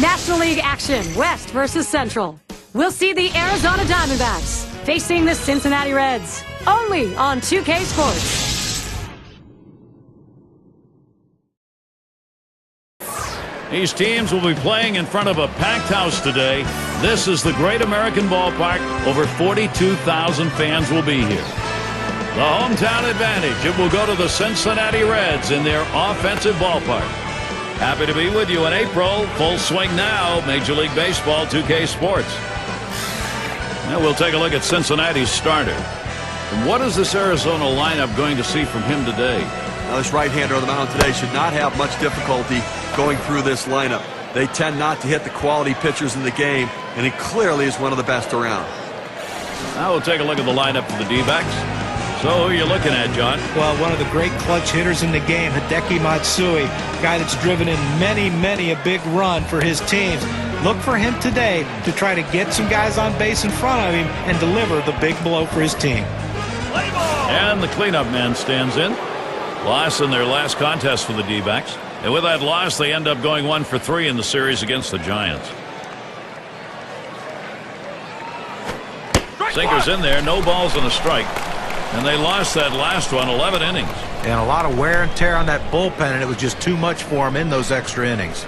National League action, West versus Central. We'll see the Arizona Diamondbacks facing the Cincinnati Reds. Only on 2K Sports. These teams will be playing in front of a packed house today. This is the Great American Ballpark. Over 42,000 fans will be here. The hometown advantage. It will go to the Cincinnati Reds in their offensive ballpark. Happy to be with you in April. Full swing now. Major League Baseball 2K Sports. Now we'll take a look at Cincinnati's starter. And what is this Arizona lineup going to see from him today? Now this right-hander on the mound today should not have much difficulty going through this lineup. They tend not to hit the quality pitchers in the game, and he clearly is one of the best around. Now we'll take a look at the lineup for the D-backs. So who are you looking at, John? Well, one of the great clutch hitters in the game, Hideki Matsui, guy that's driven in many a big run for his teams. Look for him today to try to get some guys on base in front of him and deliver the big blow for his team. And the cleanup man stands in. Loss in their last contest for the D-backs. And with that loss, they end up going 1 for 3 in the series against the Giants. Sinker's in there, no balls and a strike. And they lost that last one, 11 innings. And a lot of wear and tear on that bullpen, and it was just too much for him in those extra innings.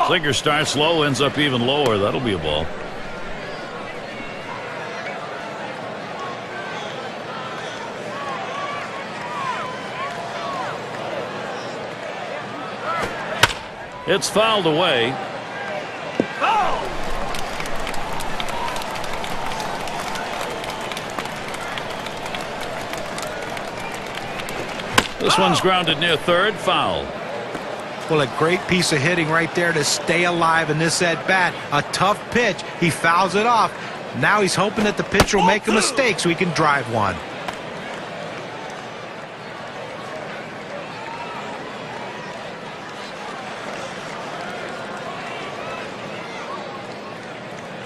Sinker starts low, ends up even lower. That'll be a ball. It's fouled away. This one's grounded near third, foul. Well, a great piece of hitting right there to stay alive in this at-bat. A tough pitch. He fouls it off. Now he's hoping that the pitcher will make a mistake so he can drive one.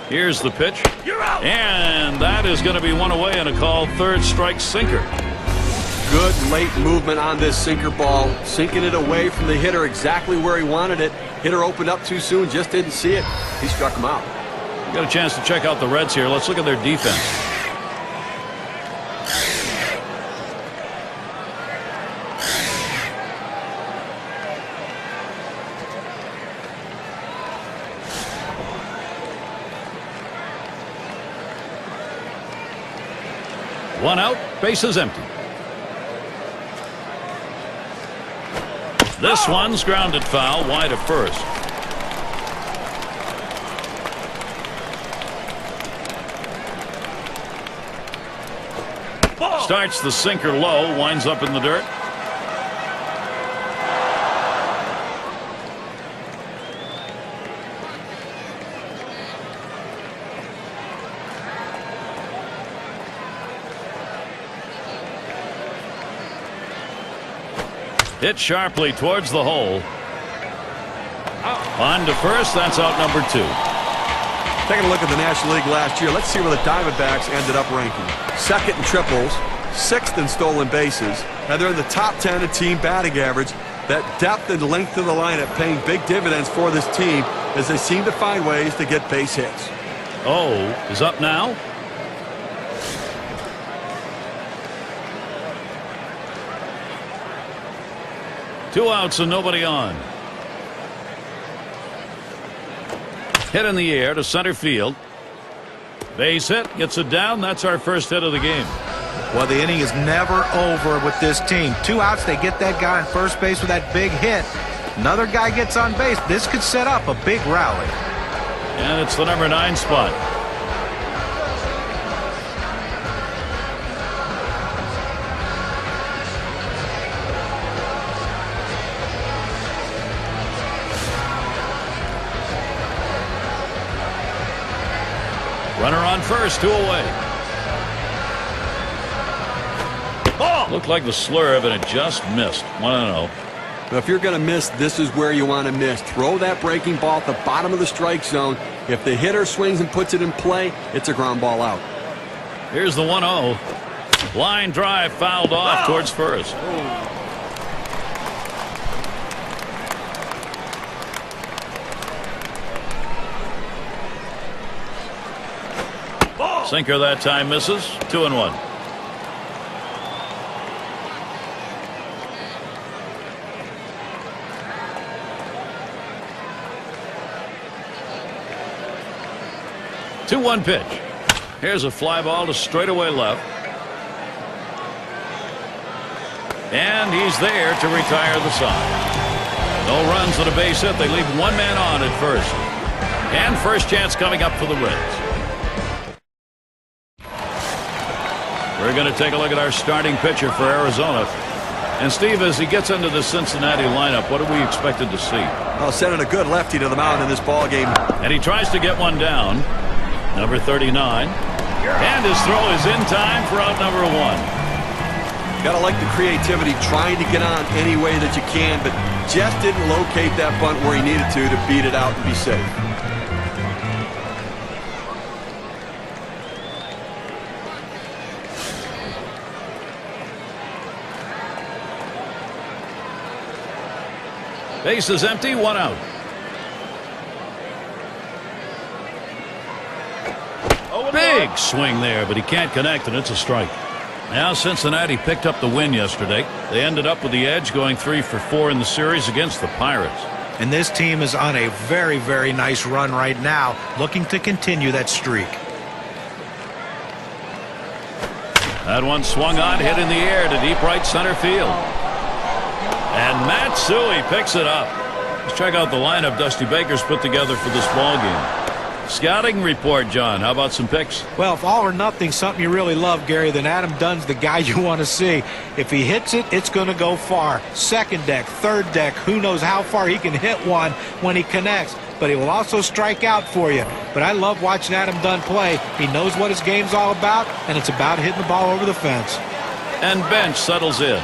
Here's the pitch. And that is going to be one away and a called third strike sinker. Good late movement on this sinker ball, sinking it away from the hitter exactly where he wanted it. Hitter opened up too soon, just didn't see it. He struck him out. We got a chance to check out the Reds here. Let's look at their defense. One out, bases empty. This one's grounded foul, wide of first. Starts the sinker low, winds up in the dirt. Hit sharply towards the hole. On to first. That's out number 2. Taking a look at the National League last year, let's see where the Diamondbacks ended up ranking. Second in triples, 6th in stolen bases, and they're in the top 10 in team batting average. That depth and length of the lineup paying big dividends for this team as they seem to find ways to get base hits. Oh, is up now. Two outs and nobody on. Hit in the air to center field. Base hit, gets it down. That's our first hit of the game. Well, the inning is never over with this team. 2 outs, they get that guy on first base with that big hit. Another guy gets on base. This could set up a big rally. And it's the number 9 spot. Runner on first, 2 away. Oh! Looked like the slurve, and it just missed. 1-0. If you're going to miss, this is where you want to miss. Throw that breaking ball at the bottom of the strike zone. If the hitter swings and puts it in play, it's a ground ball out. Here's the 1-0. Line drive fouled off towards first. Sinker that time misses. 2-1. Two-one pitch. Here's a fly ball to straightaway left. And he's there to retire the side. No runs at a base hit. They leave one man on at first. And first chance coming up for the Reds. We're going to take a look at our starting pitcher for Arizona. And Steve, as he gets into the Cincinnati lineup, what are we expected to see? Well, sending a good lefty to the mound in this ball game. And he tries to get one down. Number 39. And his throw is in time for out number 1. Got to like the creativity, trying to get on any way that you can, but just didn't locate that bunt where he needed to beat it out and be safe. Base is empty, 1 out. Big swing there, but he can't connect, and it's a strike. Now Cincinnati picked up the win yesterday. They ended up with the edge, going 3 for 4 in the series against the Pirates. And this team is on a very, very nice run right now, looking to continue that streak. That one swung on, hit in the air to deep right center field. And Matsui picks it up. Let's check out the lineup Dusty Baker's put together for this ball game. Scouting report, John. How about some picks? Well, if all or nothing, something you really love, Gary, then Adam Dunn's the guy you want to see. If he hits it, it's going to go far. Second deck, third deck, who knows how far he can hit one when he connects. But he will also strike out for you. But I love watching Adam Dunn play. He knows what his game's all about, and it's about hitting the ball over the fence. And bench settles in.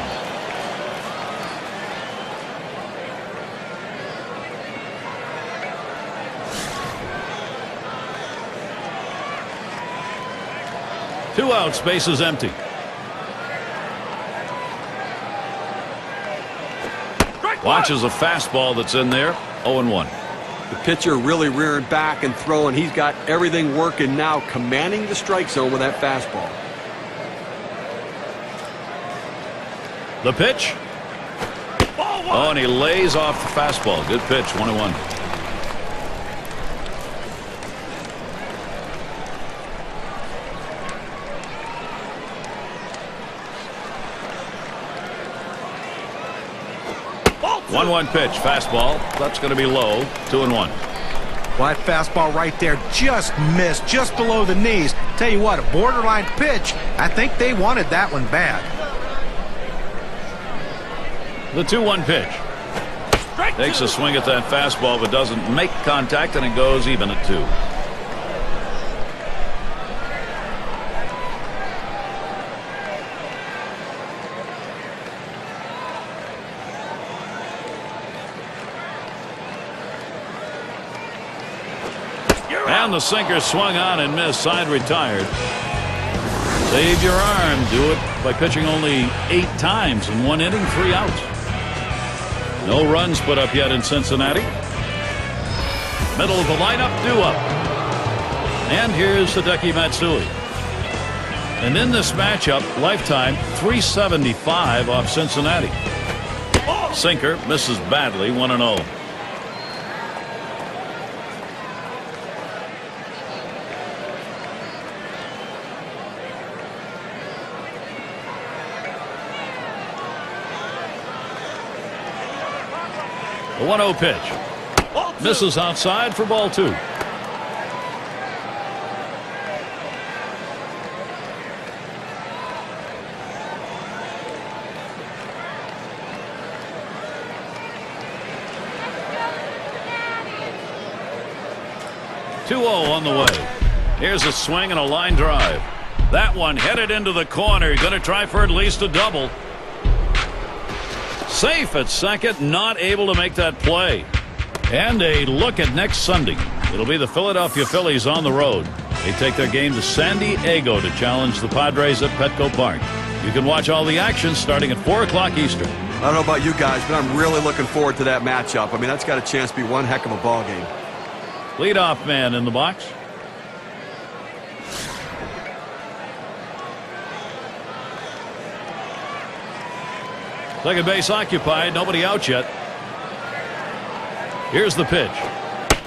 Two outs, base is empty. Watches a fastball that's in there. 0-1. The pitcher really rearing back and throwing. He's got everything working now, commanding the strike zone with that fastball. The pitch. Oh, and he lays off the fastball. Good pitch. 1-1. One pitch, fastball. That's going to be low. 2-1. Well, that fastball right there just missed, just below the knees. Tell you what, a borderline pitch. I think they wanted that one bad. The 2-1 pitch. Takes a swing at that fastball, but doesn't make contact, and it goes even at 2. And the sinker swung on and missed. Side retired. Save your arm. Do it by pitching only 8 times in 1 inning, 3 outs. No runs put up yet in Cincinnati. Middle of the lineup, due up. And here's Hideki Matsui. And in this matchup, lifetime 375 off Cincinnati. Sinker misses badly, 1-0. The 1-0 pitch. Misses outside for ball 2. On the way. Here's a swing and a line drive. That one headed into the corner. Going to try for at least a double. Safe at second, not able to make that play. And a look at next Sunday. It'll be the Philadelphia Phillies on the road. They take their game to San Diego to challenge the Padres at Petco Park. You can watch all the action starting at 4 o'clock Eastern. I don't know about you guys, but I'm really looking forward to that matchup. I mean, that's got a chance to be one heck of a ball game. Leadoff man in the box. Second base occupied. Nobody out yet. Here's the pitch.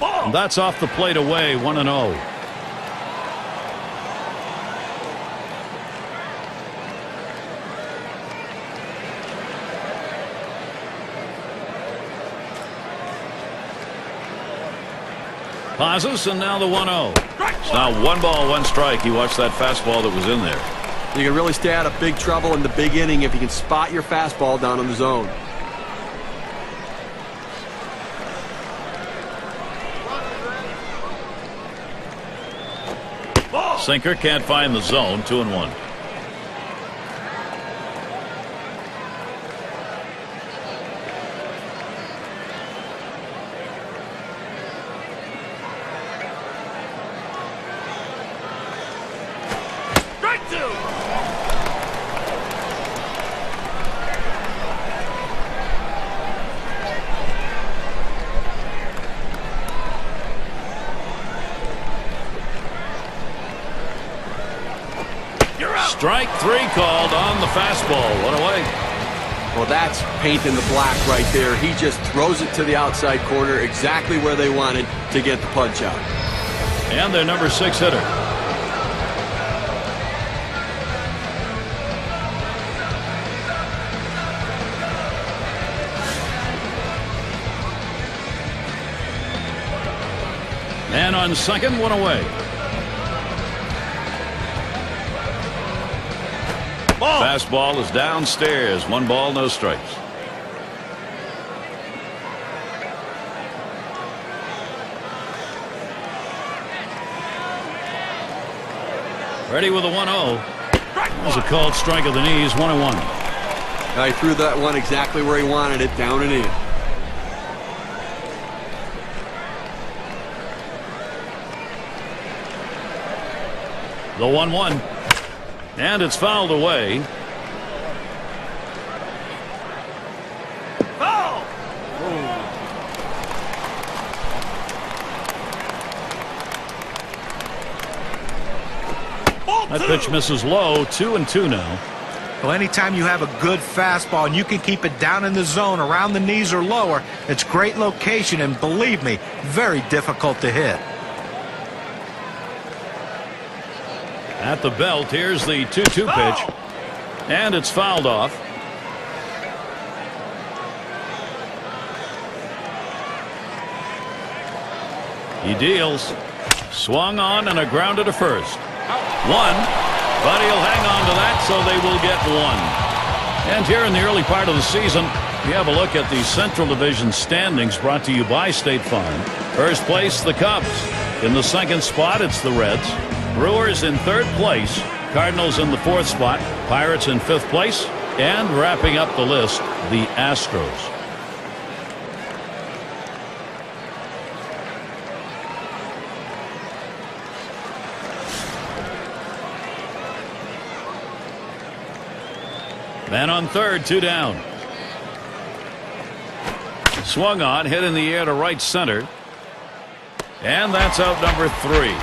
And that's off the plate away. 1-0. Pauses, and now the 1-0. It's now 1 ball, 1 strike. You watch that fastball that was in there. You can really stay out of big trouble in the big inning if you can spot your fastball down in the zone. Sinker can't find the zone. 2-1. Strike 3 called on the fastball. 1 away. Well, that's painting the black right there. He just throws it to the outside corner exactly where they wanted to get the punch out. And their number 6 hitter. Man on second, 1 away. Fastball is downstairs. 1 ball, no strikes. Ready with a 1-0. That was a called strike of the knees. 1-1. He threw that one exactly where he wanted it, down and in. The 1-1. And it's fouled away. Foul! That pitch misses low. 2-2 now. Well, anytime you have a good fastball and you can keep it down in the zone around the knees or lower, it's great location, and believe me, very difficult to hit. At the belt, here's the 2-2 pitch. And it's fouled off. He deals. Swung on and a grounder to first. 1. But he'll hang on to that, so they will get 1. And here in the early part of the season, we have a look at the Central Division standings brought to you by State Farm. First place, the Cubs. In the second spot, it's the Reds. Brewers in third place, Cardinals in the fourth spot, Pirates in fifth place, and wrapping up the list, the Astros. Man on third, 2 down. Swung on, hit in the air to right center. And that's out number 3.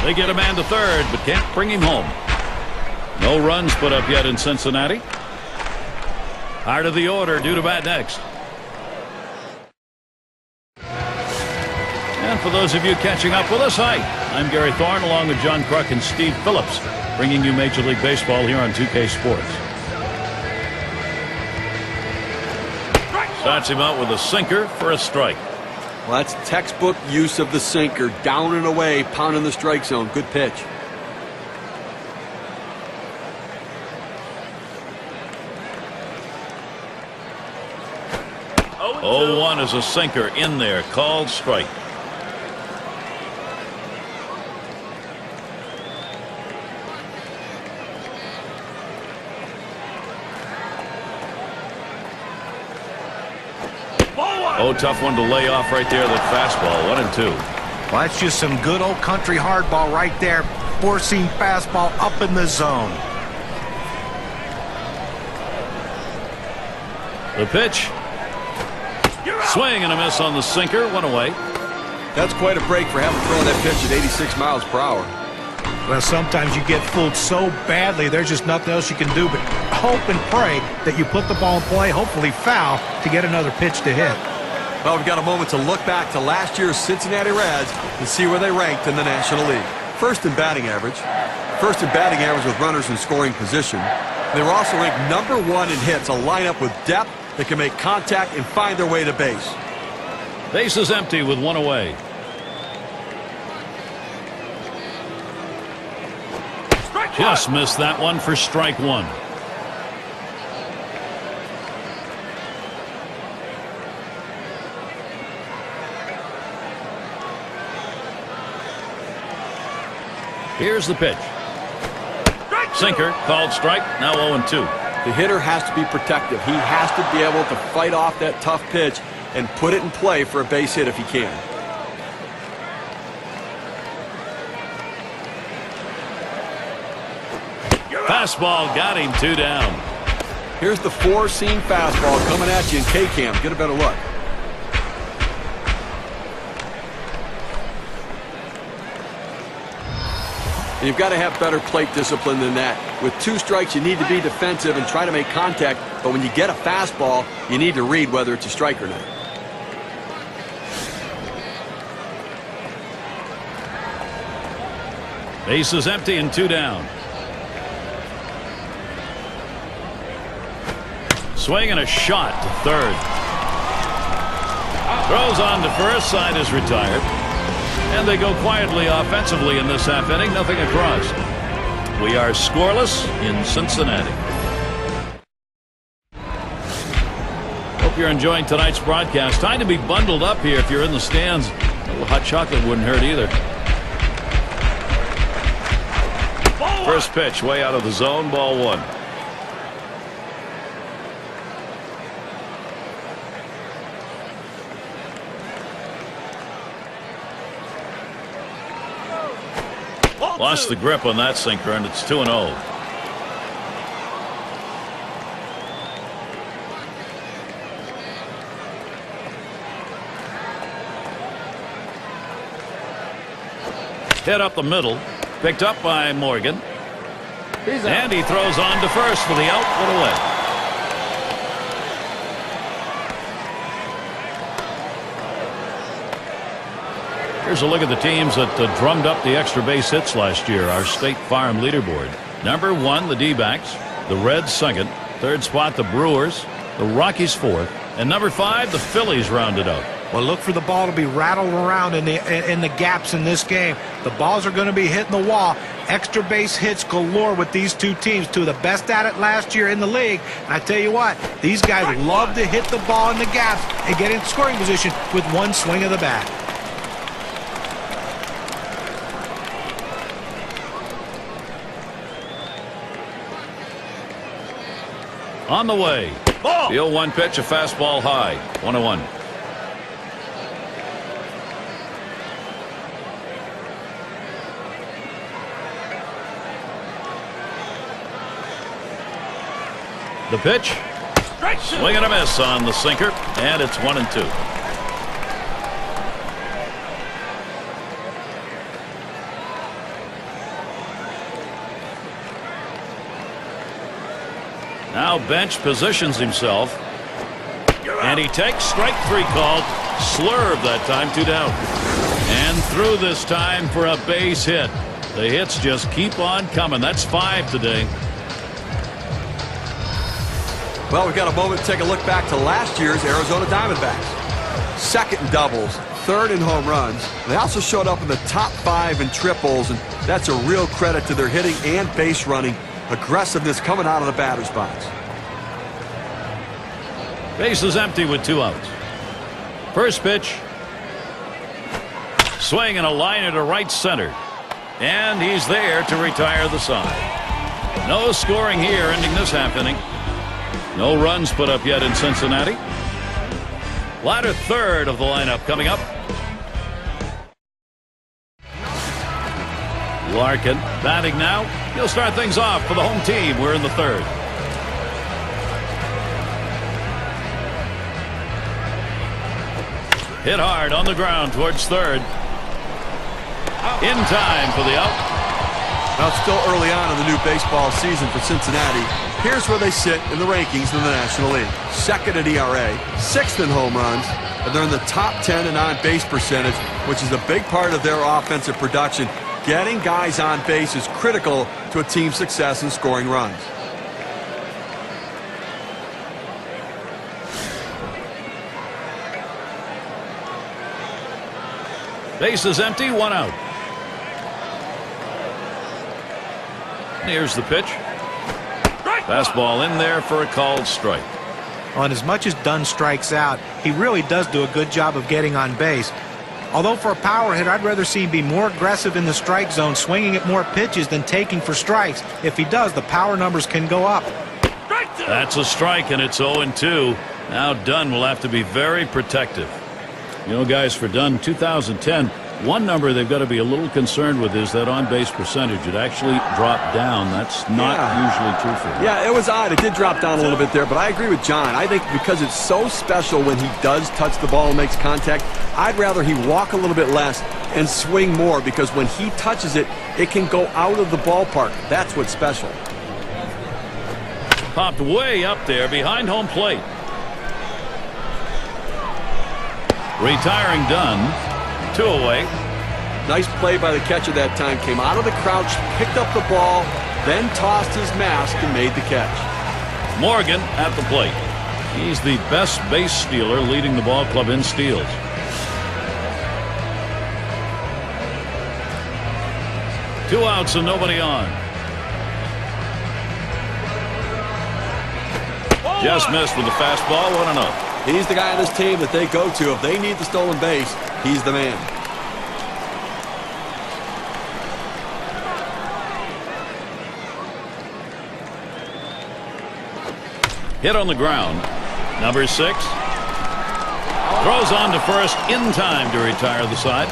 They get a man to third, but can't bring him home. No runs put up yet in Cincinnati. Heart of the order, due to bat next. And for those of you catching up with us, hi, I'm Gary Thorne along with John Kruk and Steve Phillips, bringing you Major League Baseball here on 2K Sports. Starts him out with a sinker for a strike. Well, that's textbook use of the sinker. Down and away, pounding the strike zone. Good pitch. 0-1 is a sinker in there. Called strike. Oh, tough one to lay off right there, that fastball. 1-2. Well, that's just some good old country hardball right there. Four-seam fastball up in the zone. The pitch. Swing and a miss on the sinker. 1 away. That's quite a break for having thrown that pitch at 86 miles per hour. Well, sometimes you get fooled so badly, there's just nothing else you can do but hope and pray that you put the ball in play, hopefully foul, to get another pitch to hit. Well, we've got a moment to look back to last year's Cincinnati Reds and see where they ranked in the National League. First in batting average. First in batting average with runners in scoring position. They were also ranked #1 in hits, a lineup with depth that can make contact and find their way to base. Base is empty with one away. Just missed that one for strike one. Here's the pitch. Sinker, called strike, now 0-2. The hitter has to be protective. He has to be able to fight off that tough pitch and put it in play for a base hit if he can. Fastball got him, 2 down. Here's the four-seam fastball coming at you in K-Cam. Get a better look. And you've got to have better plate discipline than that. With 2 strikes, you need to be defensive and try to make contact. But when you get a fastball, you need to read whether it's a strike or not. Base is empty and 2 down. Swing and a shot to third. Throws on to first, side is retired. And they go quietly offensively in this half inning, nothing across. We are scoreless in Cincinnati. Hope you're enjoying tonight's broadcast. Time to be bundled up here if you're in the stands. A little hot chocolate wouldn't hurt either. First pitch way out of the zone, ball 1. Lost the grip on that sinker, and it's 2-0. Hit up the middle, picked up by Morgan. And he throws on to first for the out, 1 away. Here's a look at the teams that drummed up the extra base hits last year, our State Farm leaderboard. #1, the D-backs. The Reds, 2nd. 3rd spot, the Brewers. The Rockies, 4th. And #5, the Phillies rounded out. Well, look for the ball to be rattled around in the gaps in this game. The balls are going to be hitting the wall. Extra base hits galore with these 2 teams. 2 of the best at it last year in the league. And I tell you what, these guys love to hit the ball in the gaps and get in scoring position with one swing of the bat. On the way. The 0-1 pitch, a fastball high. 1-1. The pitch. Swing and a miss on the sinker, and it's 1-2. Now bench positions himself, and he takes strike 3 called. Slurve that time, 2 down. And through this time for a base hit. The hits just keep on coming. That's 5 today. Well, we've got a moment to take a look back to last year's Arizona Diamondbacks. 2nd in doubles, 3rd in home runs. They also showed up in the top 5 in triples, and that's a real credit to their hitting and base running. Aggressiveness coming out of the batter's box. Base is empty with 2 outs. First pitch. Swing and a liner to right center. And he's there to retire the side. No scoring here ending this half inning. No runs put up yet in Cincinnati. Latter third of the lineup coming up. Larkin batting now. He'll start things off for the home team. We're in the 3rd. Hit hard on the ground towards 3rd. In time for the out. Now, it's still early on in the new baseball season for Cincinnati. Here's where they sit in the rankings in the National League. Second in ERA, sixth in home runs, and they're in the top 10 in on-base percentage, which is a big part of their offensive production. Getting guys on base is critical to a team's success in scoring runs. Base is empty, 1 out. Here's the pitch. Fastball in there for a called strike. On as much as Dunn strikes out, he really does do a good job of getting on base. Although for a power hitter, I'd rather see him be more aggressive in the strike zone, swinging at more pitches than taking for strikes. If he does, the power numbers can go up. That's a strike, and it's 0-2. Now Dunn will have to be very protective. You know, guys, for Dunn, 2010, one number they've got to be a little concerned with is that on-base percentage. It actually dropped down. That's not usually true for him. Yeah, it was odd. It did drop down a little bit there, but I agree with John. I think because it's so special when he does touch the ball and makes contact, I'd rather he walk a little bit less and swing more, because when he touches it, it can go out of the ballpark. That's what's special. Popped way up there behind home plate. Retiring Dunn. 2 away. Nice play by the catcher that time. Came out of the crouch, picked up the ball, then tossed his mask and made the catch. Morgan at the plate. He's the best base stealer, leading the ball club in steals. Two outs and nobody on. Just missed with the fastball. 1-0. He's the guy on this team that they go to. If they need the stolen base, he's the man. Hit on the ground. Number 6. Throws on to first in time to retire the side.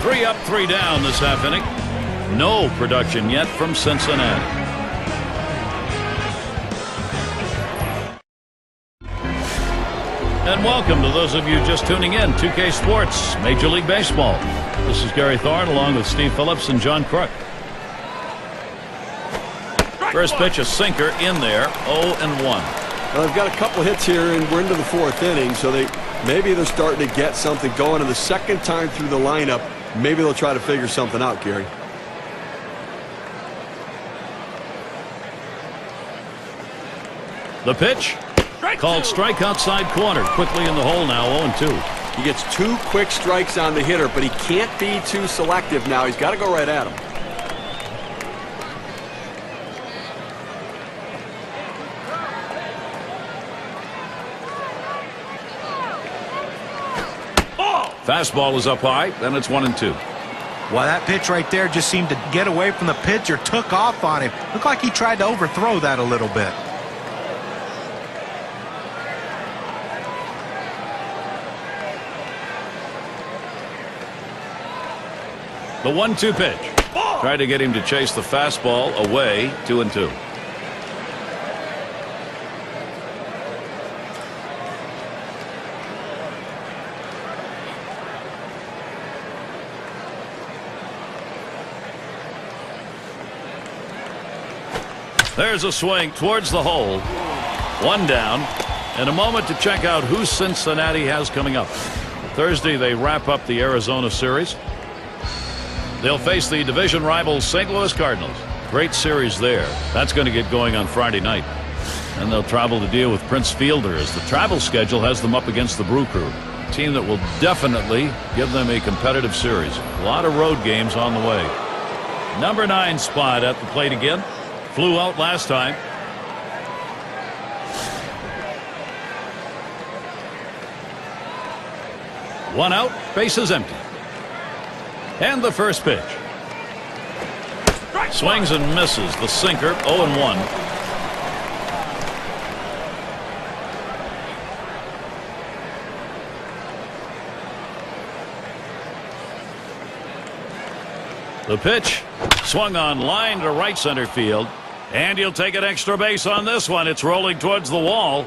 3 up, 3 down this half inning. No production yet from Cincinnati. And welcome to those of you just tuning in. 2K Sports, Major League Baseball. This is Gary Thorne along with Steve Phillips and John Crook. First pitch, a sinker in there, 0-1. Well, they've got a couple hits here, and we're into the 4th inning, so maybe they're starting to get something going. And the second time through the lineup, maybe they'll try to figure something out, Gary. The pitch. Called strike outside corner. Quickly in the hole now, 0-2. He gets 2 quick strikes on the hitter, but he can't be too selective now. He's got to go right at him. Fastball is up high, then it's 1-2. Well, that pitch right there just seemed to get away from the pitcher, took off on him. Looked like he tried to overthrow that a little bit. The 1-2 pitch. Tried to get him to chase the fastball away. 2-2. There's a swing towards the hole. 1 down. And a moment to check out who Cincinnati has coming up. Thursday they wrap up the Arizona series. They'll face the division rival St. Louis Cardinals. Great series there. That's going to get going on Friday night. And they'll travel to deal with Prince Fielder as the travel schedule has them up against the Brew Crew. A team that will definitely give them a competitive series. A lot of road games on the way. Number 9 spot at the plate again. Flew out last time. One out, base is empty. And the first pitch. Swings and misses. The sinker, 0-1. The pitch. Swung on line to right center field. And he'll take an extra base on this one. It's rolling towards the wall.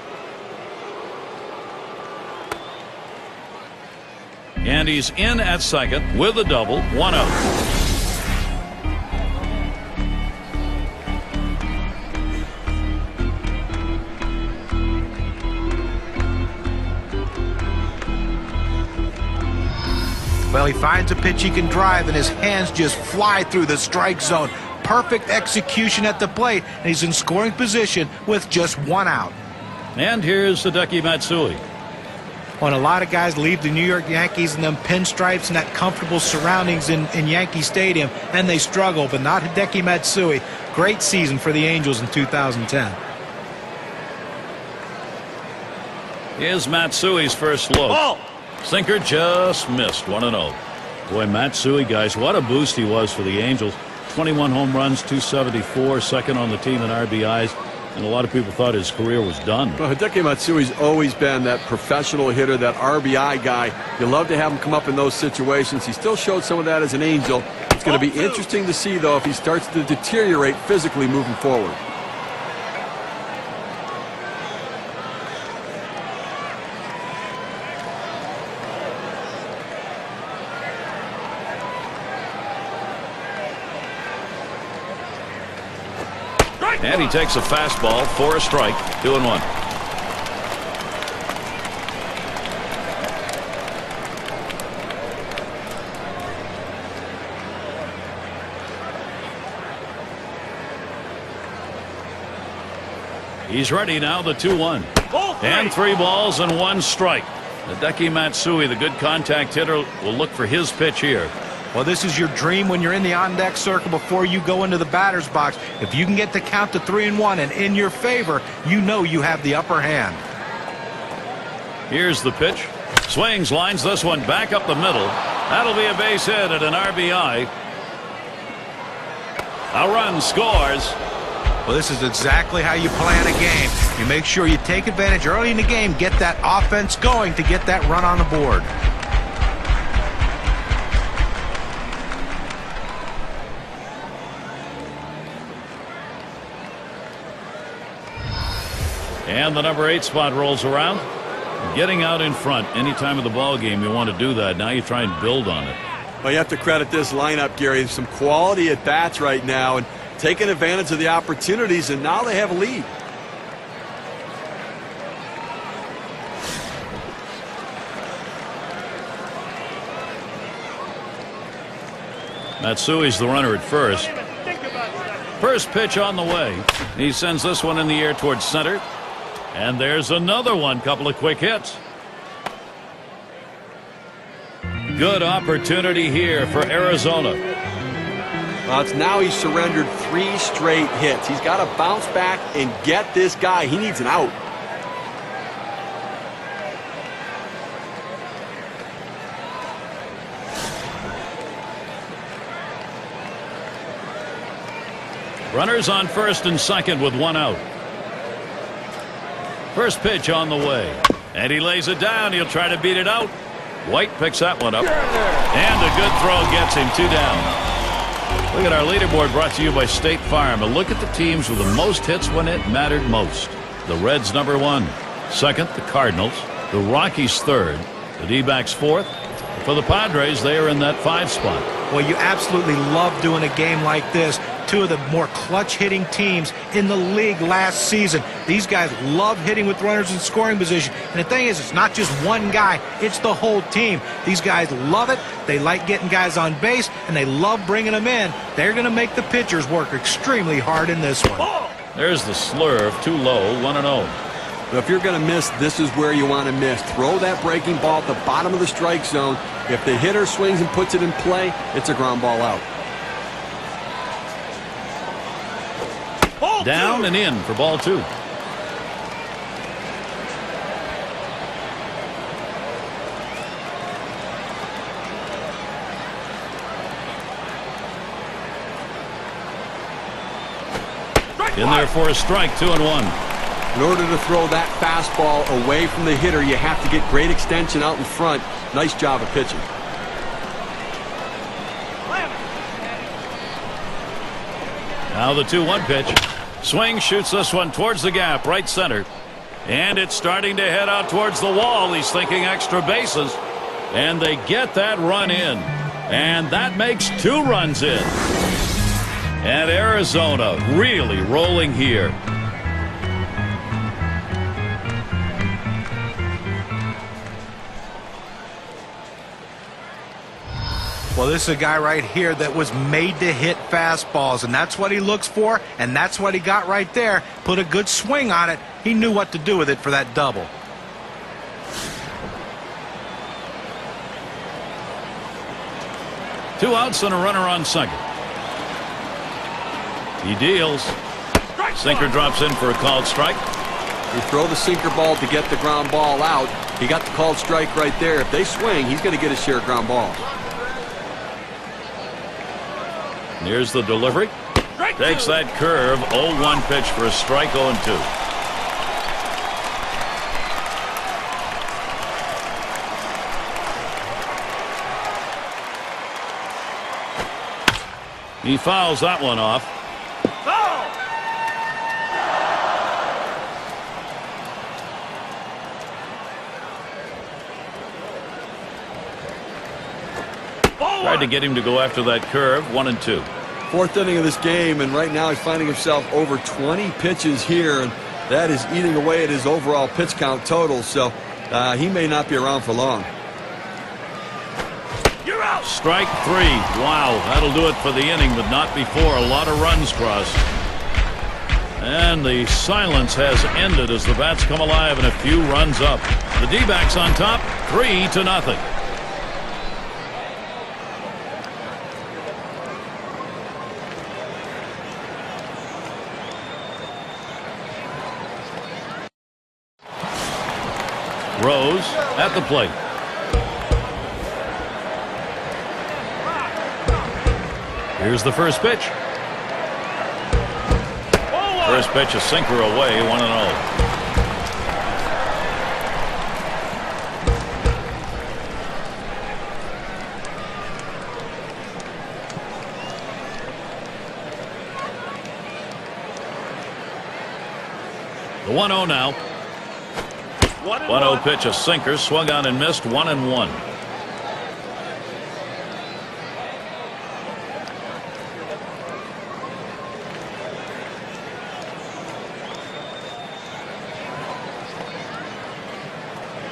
And he's in at second with a double. 1 out. Well, he finds a pitch he can drive, and his hands just fly through the strike zone. Perfect execution at the plate, and he's in scoring position with just 1 out. And here's Hideki Matsui. When a lot of guys leave the New York Yankees in them pinstripes and that comfortable surroundings in Yankee Stadium, and they struggle, but not Hideki Matsui. Great season for the Angels in 2010. Here's Matsui's first look. Oh! Sinker just missed, 1-0. Boy, Matsui, guys, what a boost he was for the Angels. 21 home runs, 274, second on the team in RBIs, and a lot of people thought his career was done. Well, Hideki Matsui's always been that professional hitter, that RBI guy. You love to have him come up in those situations. He still showed some of that as an Angel. It's going to be interesting to see, though, if he starts to deteriorate physically moving forward. And he takes a fastball for a strike, 2-1. He's ready now, the 2-1. And 3 balls and 1 strike. Hideki Matsui, the good contact hitter, will look for his pitch here. Well, this is your dream when you're in the on-deck circle before you go into the batter's box. If you can get the count to 3-1 and in your favor, you know you have the upper hand. Here's the pitch. Swings, lines this one back up the middle. That'll be a base hit at an RBI. A run scores. Well, this is exactly how you plan a game. You make sure you take advantage early in the game, get that offense going to get that run on the board. And the number 8 spot rolls around. Getting out in front any time of the ball game, you want to do that. Now you try and build on it. Well, you have to credit this lineup, Gary. Some quality at bats right now and taking advantage of the opportunities, and now they have a lead. Matsui's the runner at first. First pitch on the way. He sends this one in the air towards center. And there's another one. Couple of quick hits. Good opportunity here for Arizona. Well, it's now he's surrendered 3 straight hits. He's got to bounce back and get this guy. He needs an out. Runners on first and second with 1 out. First pitch on the way. And he lays it down. He'll try to beat it out. White picks that one up. And a good throw gets him 2 down. Look at our leaderboard brought to you by State Farm. And look at the teams with the most hits when it mattered most. The Reds number 1. Second, the Cardinals. The Rockies third. The D-backs fourth. For the Padres, they are in that 5 spot. Well, you absolutely love doing a game like this. 2 of the more clutch-hitting teams in the league last season. These guys love hitting with runners in scoring position. And the thing is, it's not just one guy, it's the whole team. These guys love it. They like getting guys on base, and they love bringing them in. They're going to make the pitchers work extremely hard in this one. There's the slurve, too low, 1-0. If you're going to miss, this is where you want to miss. Throw that breaking ball at the bottom of the strike zone. If the hitter swings and puts it in play, it's a ground ball out. Down and in for ball 2. In there for a strike, 2-1. In order to throw that fastball away from the hitter, you have to get great extension out in front. Nice job of pitching. Now the 2-1 pitch. Swing, shoots this one towards the gap, right center. And it's starting to head out towards the wall. He's thinking extra bases. And they get that run in. And that makes 2 runs in. And Arizona really rolling here. Well, this is a guy right here that was made to hit fastballs, and that's what he looks for, and that's what he got right there. Put a good swing on it. He knew what to do with it for that double. Two outs and a runner on second. He deals. Sinker drops in for a called strike. You throw the sinker ball to get the ground ball out. He got the called strike right there. If they swing, he's going to get a share of ground balls. Here's the delivery. Takes that curve. 0-1 pitch for a strike. 0-2. He fouls that one off. Tried to get him to go after that curve. 1-2. Fourth inning of this game, and right now he's finding himself over 20 pitches here, and that is eating away at his overall pitch count total, so he may not be around for long. You're out. Strike 3. Wow, that'll do it for the inning, but not before a lot of runs crossed. And the silence has ended as the bats come alive and a few runs up. The D-backs on top, 3-0. Rose at the plate. Here's the first pitch. First pitch, a sinker away, 1-0. The 1-0 now. 1-0 pitch, a sinker, swung on and missed. 1-1.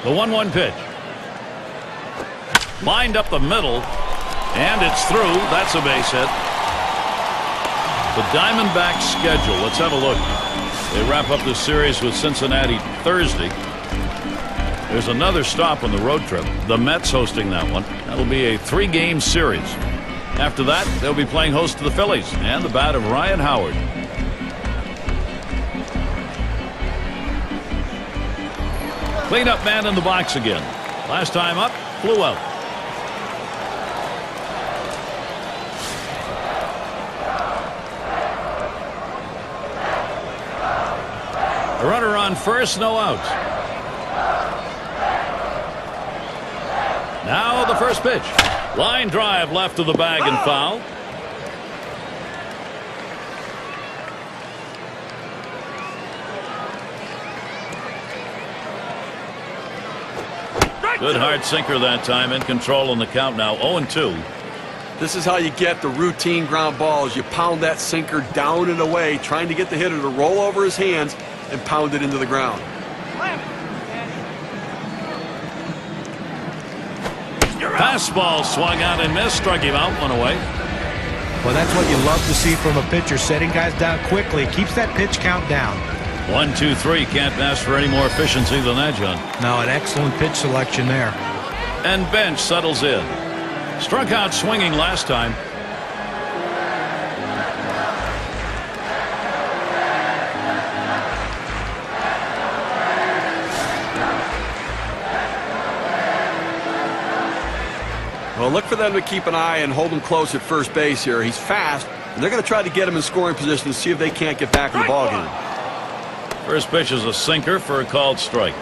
The 1-1 pitch. Lined up the middle, and it's through. That's a base hit. The Diamondbacks schedule. Let's have a look. They wrap up the series with Cincinnati Thursday. There's another stop on the road trip. The Mets hosting that one. That'll be a 3-game series. After that, they'll be playing host to the Phillies and the bat of Ryan Howard. Cleanup man in the box again. Last time up, flew out. A runner on first, no outs. Now the first pitch. Line drive left of the bag and foul. Good hard sinker that time, in control on the count now. 0-2. This is how you get the routine ground balls. You pound that sinker down and away, trying to get the hitter to roll over his hands and pound it into the ground. Fastball swung out and missed, struck him out, one away. Well, that's what you love to see from a pitcher, setting guys down quickly, keeps that pitch count down. 1, 2, 3. Can't ask for any more efficiency than that, John. No, an excellent pitch selection there. And bench settles in. Struck out swinging last time. Well, look for them to keep an eye and hold him close at first base here. He's fast, and they're going to try to get him in scoring position to see if they can't get back in the ballgame. First pitch is a sinker for a called strike.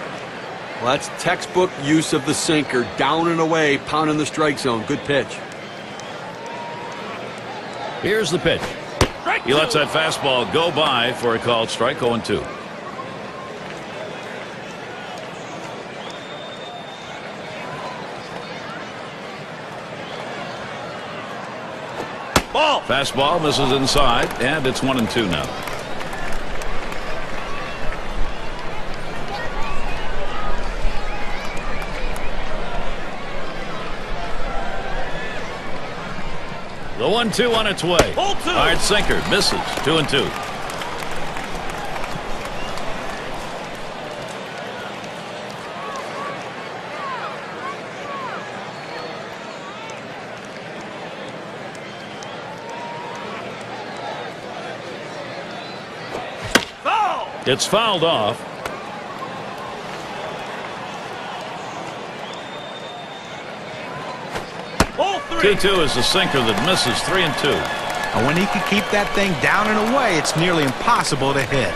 Well, that's textbook use of the sinker, down and away, pounding the strike zone. Good pitch. Here's the pitch. He lets that fastball go by for a called strike. 0-2. Ball. Fastball misses inside, and it's 1-2 now. The 1-2 on its way. Hard sinker. Misses. 2-2. It's fouled off. 2-2 is the sinker that misses. 3-2. And when he can keep that thing down and away, it's nearly impossible to hit.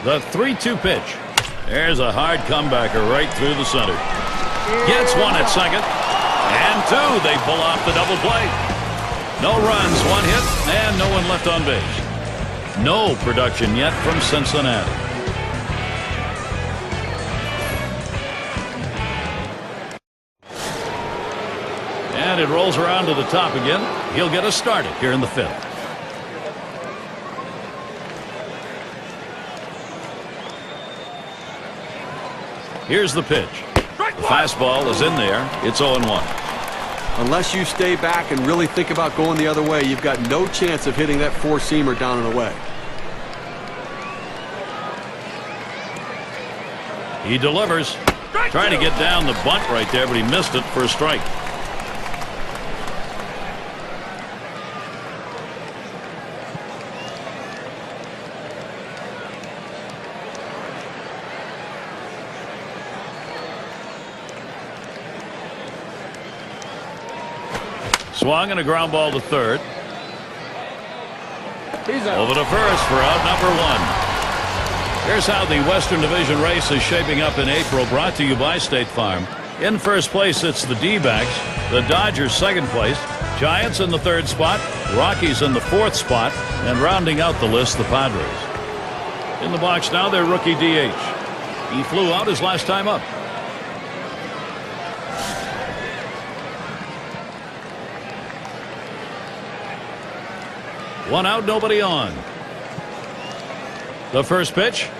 The 3-2 pitch. There's a hard comebacker right through the center. Gets one at second. And two. They pull off the double play. No runs, one hit, and no one left on base. No production yet from Cincinnati. And it rolls around to the top again. He'll get us started here in the fifth. Here's the pitch. The fastball is in there. It's 0-1. Unless you stay back and really think about going the other way, you've got no chance of hitting that four-seamer down and away. He delivers. Trying to get down the bunt right there, but he missed it for a strike. Swung and a ground ball to third. Over to first for out number one. Here's how the Western Division race is shaping up in April, brought to you by State Farm. In first place, it's the D-backs. The Dodgers second place. Giants in the third spot. Rockies in the fourth spot. And rounding out the list, the Padres. In the box now, their rookie DH. He flew out his last time up. One out, nobody on. The first pitch.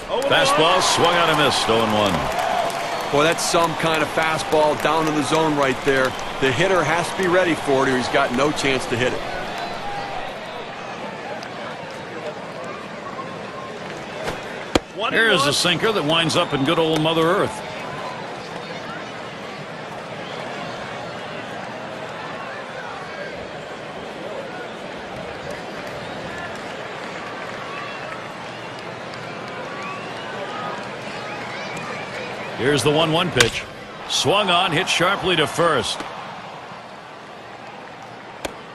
Fastball swung out and missed. 0-1. Boy, that's some kind of fastball down in the zone right there. The hitter has to be ready for it or he's got no chance to hit it. Here's a sinker that winds up in good old Mother Earth. Here's the 1-1 pitch. Swung on, hit sharply to first.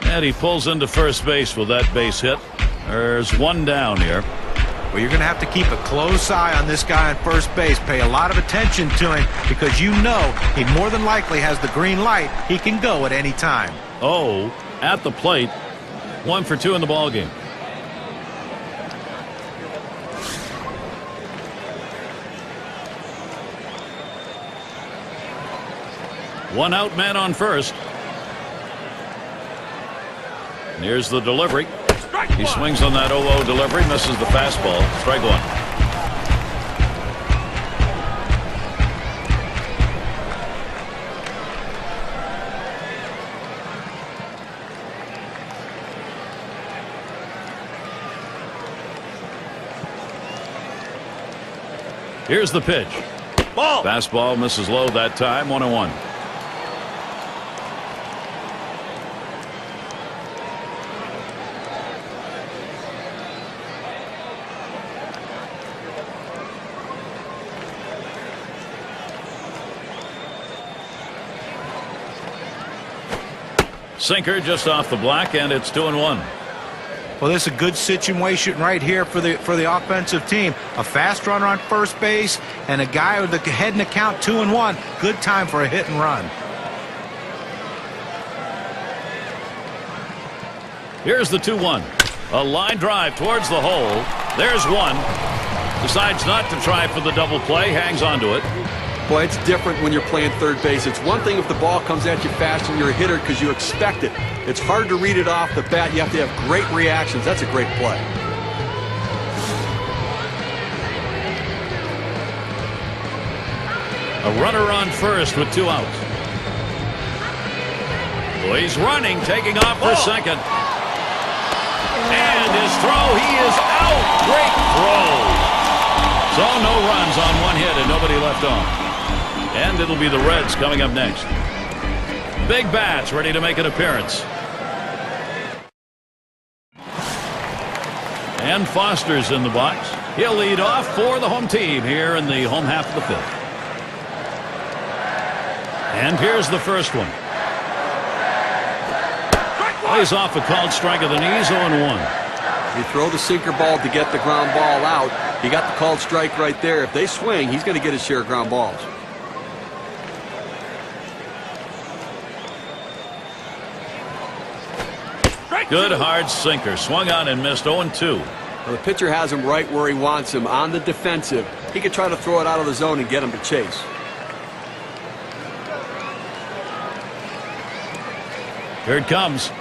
And he pulls into first base with that base hit. There's one down here. Well, you're going to have to keep a close eye on this guy on first base. Pay a lot of attention to him because you know he more than likely has the green light. He can go at any time. Oh, at the plate. 1 for 2 in the ballgame. One out, man on first. And here's the delivery. He swings on that 0-0 delivery, misses the fastball. Strike one. Here's the pitch. Ball. Fastball misses low that time. 1-1. Sinker just off the black, and it's 2-1. Well, this is a good situation right here for the offensive team. A fast runner on first base and a guy with the head in the count 2-1. Good time for a hit and run. Here's the 2-1. A line drive towards the hole. There's one. Decides not to try for the double play. Hangs on to it. Boy, it's different when you're playing third base. It's one thing if the ball comes at you fast and you're a hitter because you expect it. It's hard to read it off the bat. You have to have great reactions. That's a great play. A runner on first with 2 outs. Well, he's running, taking off for second. And his throw, he is out. Great throw. So no runs on 1 hit and nobody left on. And it'll be the Reds coming up next. Big Bats ready to make an appearance. And Foster's in the box. He'll lead off for the home team here in the home half of the 5th. And here's the first one. Plays off a called strike of the knees, 0-1. You throw the sinker ball to get the ground ball out. You got the called strike right there. If they swing, he's going to get his share of ground balls. Good hard sinker. Swung on and missed, 0-2. Well, the pitcher has him right where he wants him, on the defensive. He could try to throw it out of the zone and get him to chase. Here it comes.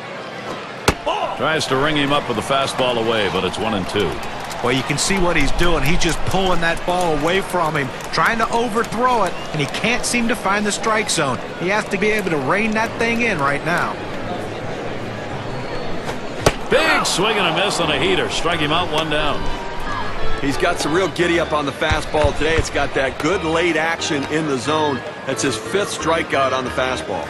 Tries to ring him up with a fastball away, but it's 1-2. Well, you can see what he's doing. He's just pulling that ball away from him, trying to overthrow it, and he can't seem to find the strike zone. He has to be able to rein that thing in right now. Big swing and a miss on a heater. Strike him out, 1 down. He's got some real giddy up on the fastball today. It's got that good late action in the zone. That's his 5th strikeout on the fastball.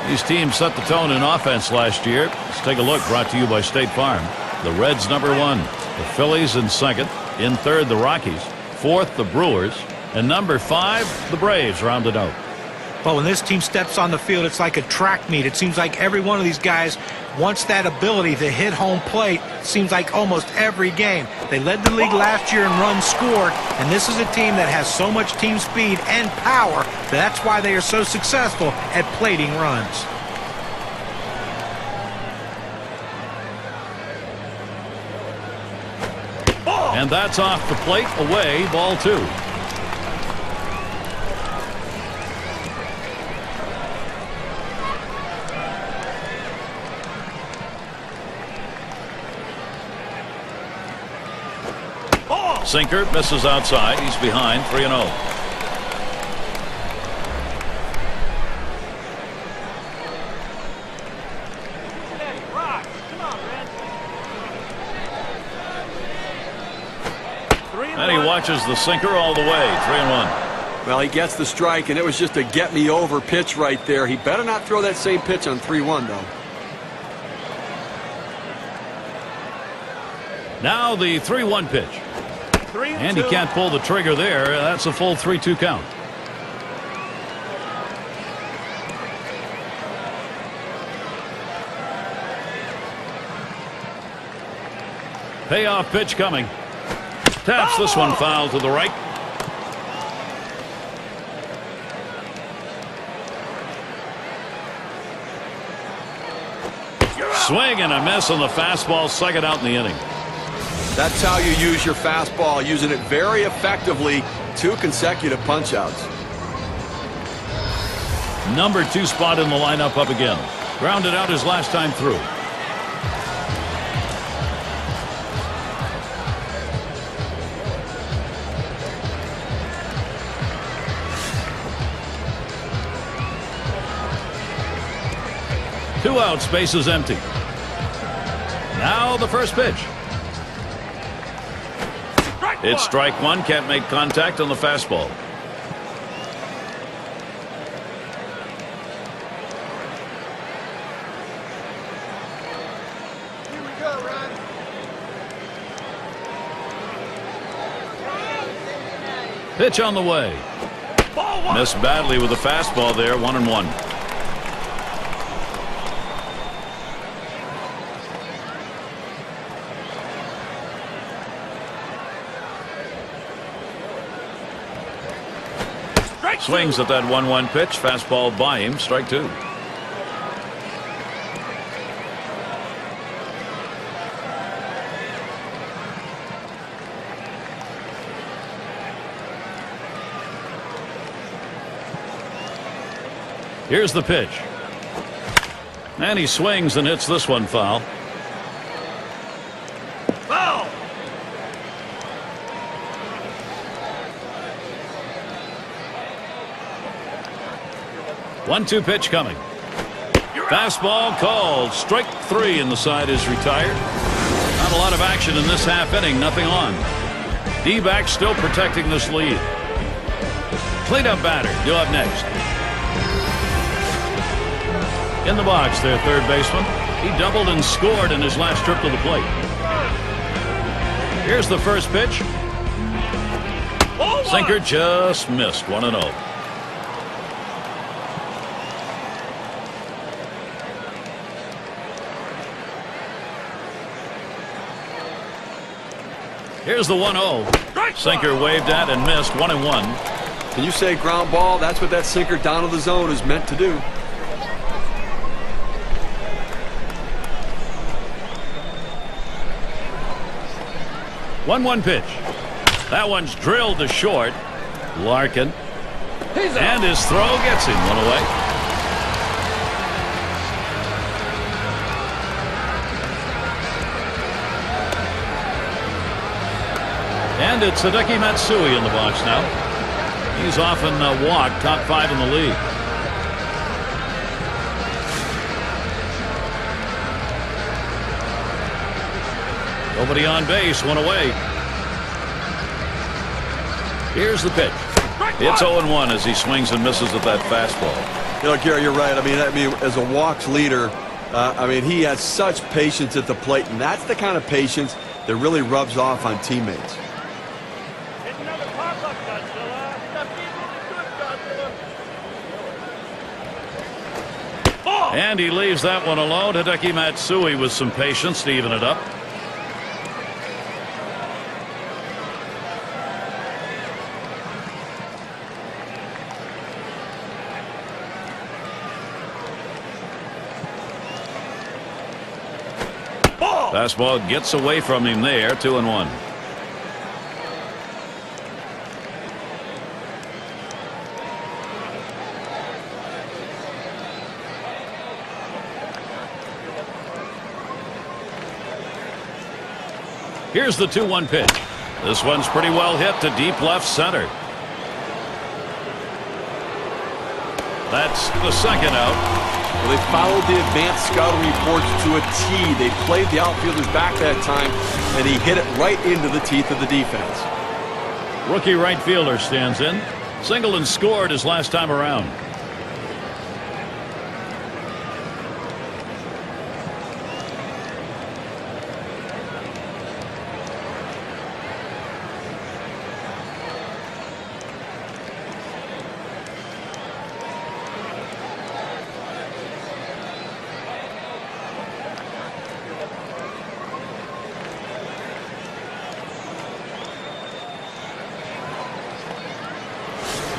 These teams set the tone in offense last year. Let's take a look. Brought to you by State Farm. The Reds #1. The Phillies in 2nd. In 3rd, the Rockies. 4th, the Brewers. And number 5, the Braves rounded out. Well, when this team steps on the field, it's like a track meet. It seems like every one of these guys wants that ability to hit home plate. Seems like almost every game. They led the league last year in runs scored, and this is a team that has so much team speed and power. That's why they are so successful at plating runs. And that's off the plate, away, ball 2. Sinker misses outside. He's behind, 3-0. And he watches the sinker all the way, 3-1. Well, he gets the strike, and it was just a get-me-over pitch right there. He better not throw that same pitch on 3-1, though. Now the 3-1 pitch. And he can't pull the trigger there. That's a full 3-2 count. Payoff pitch coming. Taps this one foul to the right. Swing and a miss on the fastball. 2nd out in the inning. That's how you use your fastball, using it very effectively. 2 consecutive punch-outs. Number 2 spot in the lineup up again. Grounded out his last time through. Two out, space is empty. Now the first pitch. It's strike 1, can't make contact on the fastball. Here we go, Ron. Pitch on the way. Missed badly with the fastball there, 1-1. Swings at that 1-1 pitch. Fastball by him. Strike 2. Here's the pitch. And he swings and hits this one foul. Foul! 1-2 pitch coming. Fastball called. Strike 3, and the side is retired. Not a lot of action in this half inning. Nothing on. D-backs still protecting this lead. Cleanup batter due up next. In the box, their third baseman. He doubled and scored in his last trip to the plate. Here's the first pitch. Sinker just missed. 1-0. Here's the 1-0. Sinker waved at and missed. 1-1. Can you say ground ball? That's what that sinker down to the zone is meant to do. One pitch. That one's drilled to short. Larkin. And his throw gets him. One away. And it's Hideki Matsui in the box now. He's often walked, top 5 in the league. Nobody on base, one away. Here's the pitch. It's 0-1 as he swings and misses at that fastball. You know, Gary, you're right. I mean, as a walks leader, he has such patience at the plate, and that's the kind of patience that really rubs off on teammates. And he leaves that one alone. Hideki Matsui with some patience to even it up. Fastball gets away from him there. 2-1. Here's the 2-1 pitch. This one's pretty well hit to deep left center. That's the second out. Well, they followed the advanced scouting reports to a T. They played the outfielders back that time, and he hit it right into the teeth of the defense. Rookie right fielder stands in. Singled and scored his last time around.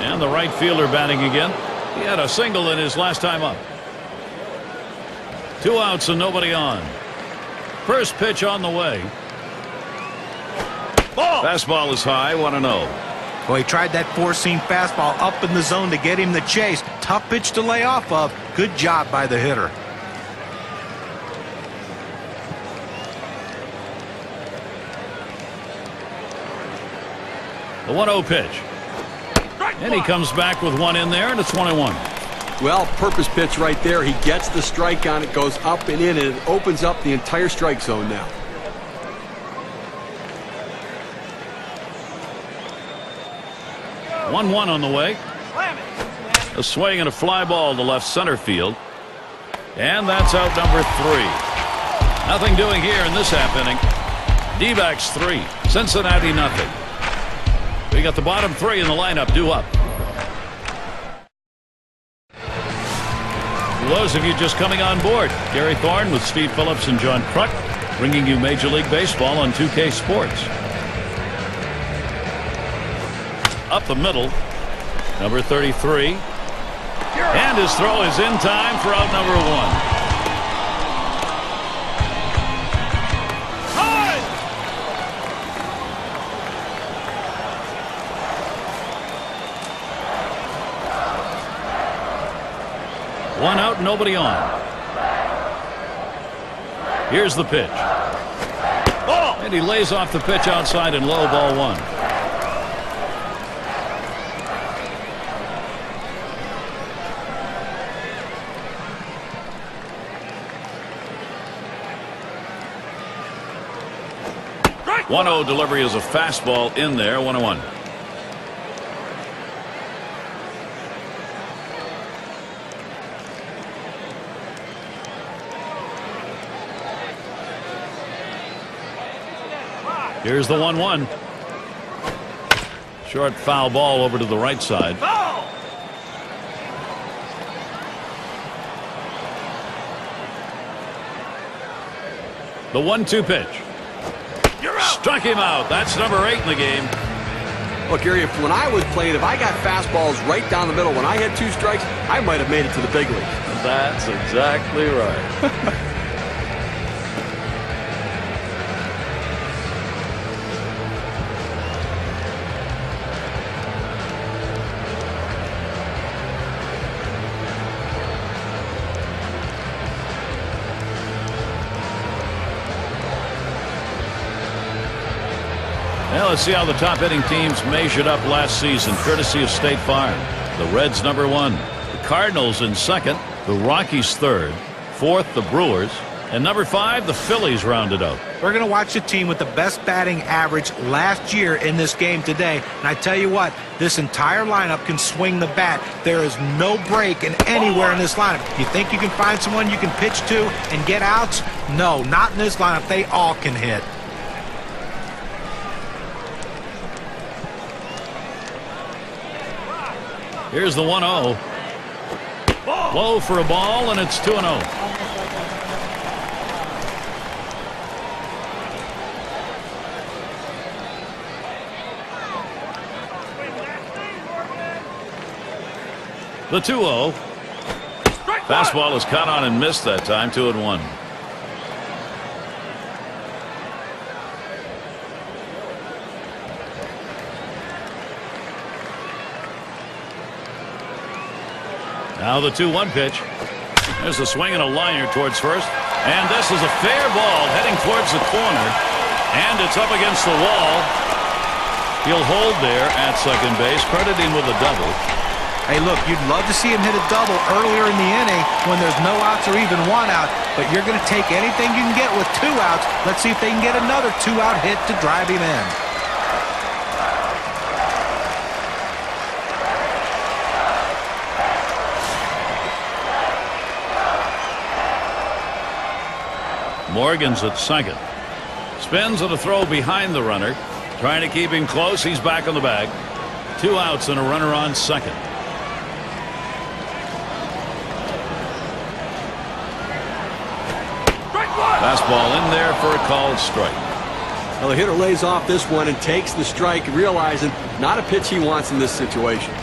And the right fielder batting again. He had a single in his last time up. 2 outs and nobody on. First pitch on the way. Fastball is high. 1-0. Well, he tried that four-seam fastball up in the zone to get him the chase. Tough pitch to lay off of. Good job by the hitter. The 1-0 pitch. And he comes back with one in there, and it's 1-1. Well, purpose pitch right there. He gets the strike on it, goes up and in, and it opens up the entire strike zone now. One on the way. A swing and a fly ball to left center field. And that's out number 3. Nothing doing here in this half inning. D-backs 3. Cincinnati nothing. We got the bottom 3 in the lineup due up. For those of you just coming on board, Gary Thorne with Steve Phillips and John Kruk bringing you Major League Baseball on 2K Sports. Up the middle, number 33. And his throw is in time for out number 1. One out, nobody on. Here's the pitch. Oh! And he lays off the pitch outside and low, ball one. Right. 1-0 delivery is a fastball in there. 1-1. Here's the 1-1. Short foul ball over to the right side. Oh! The 1-2 pitch. You're out. Struck him out. That's number 8 in the game. Look, Gary, when I was playing, if I got fastballs right down the middle, when I had 2 strikes, I might have made it to the big leagues. That's exactly right. Now let's see how the top hitting teams measured up last season, courtesy of State Farm. The Reds number 1, the Cardinals in 2nd, the Rockies 3rd, 4th the Brewers, and number 5 the Phillies rounded out. We're going to watch the team with the best batting average last year in this game today. And I tell you what, this entire lineup can swing the bat. There is no break in anywhere in this lineup. You think you can find someone you can pitch to and get outs? No, not in this lineup. They all can hit. Here's the 1-0. Low for a ball, and it's 2-0. The 2-0. Fastball is caught on and missed that time. 2-1. Now the 2-1 pitch. There's a swing and a liner towards first. And this is a fair ball heading towards the corner. And it's up against the wall. He'll hold there at second base, crediting with a double. Hey, look, you'd love to see him hit a double earlier in the inning when there's no outs or even 1 out. But you're going to take anything you can get with 2 outs. Let's see if they can get another 2-out hit to drive him in. Morgan's at second. Spins on a throw behind the runner. Trying to keep him close. He's back on the bag. 2 outs and a runner on second. Fastball in there for a called strike. Well, the hitter lays off this one and takes the strike, realizing not a pitch he wants in this situation.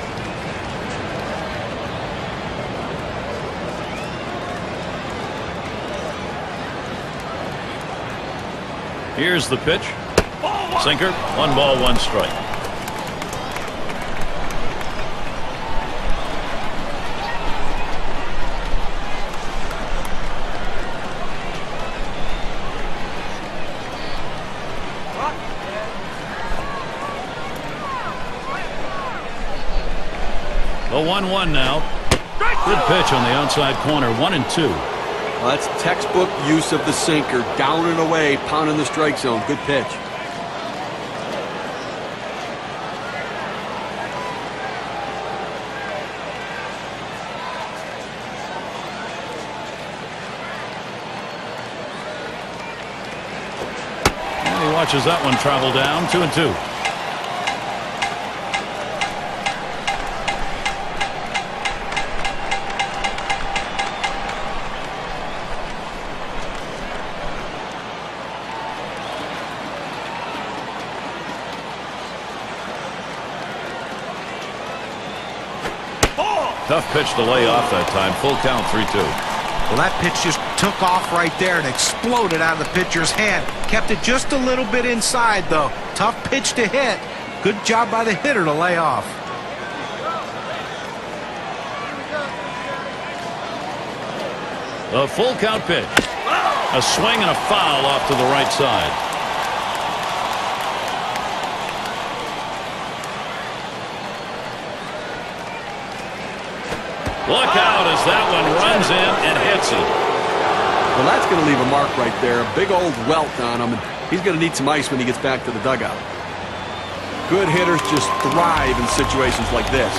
Here's the pitch. Sinker. 1 ball, 1 strike. The 1-1 now. Good pitch on the outside corner. 1-2. Well, that's textbook use of the sinker. Down and away, pounding the strike zone. Good pitch. And he watches that one travel down. 2-2. Tough pitch to lay off that time. Full count, 3-2. Well, that pitch just took off right there and exploded out of the pitcher's hand. Kept it just a little bit inside, though. Tough pitch to hit. Good job by the hitter to lay off. A full count pitch. A swing and a foul off to the right side. Look out as that one runs in and hits it. Well, that's going to leave a mark right there. A big old welt on him. And he's going to need some ice when he gets back to the dugout. Good hitters just thrive in situations like this.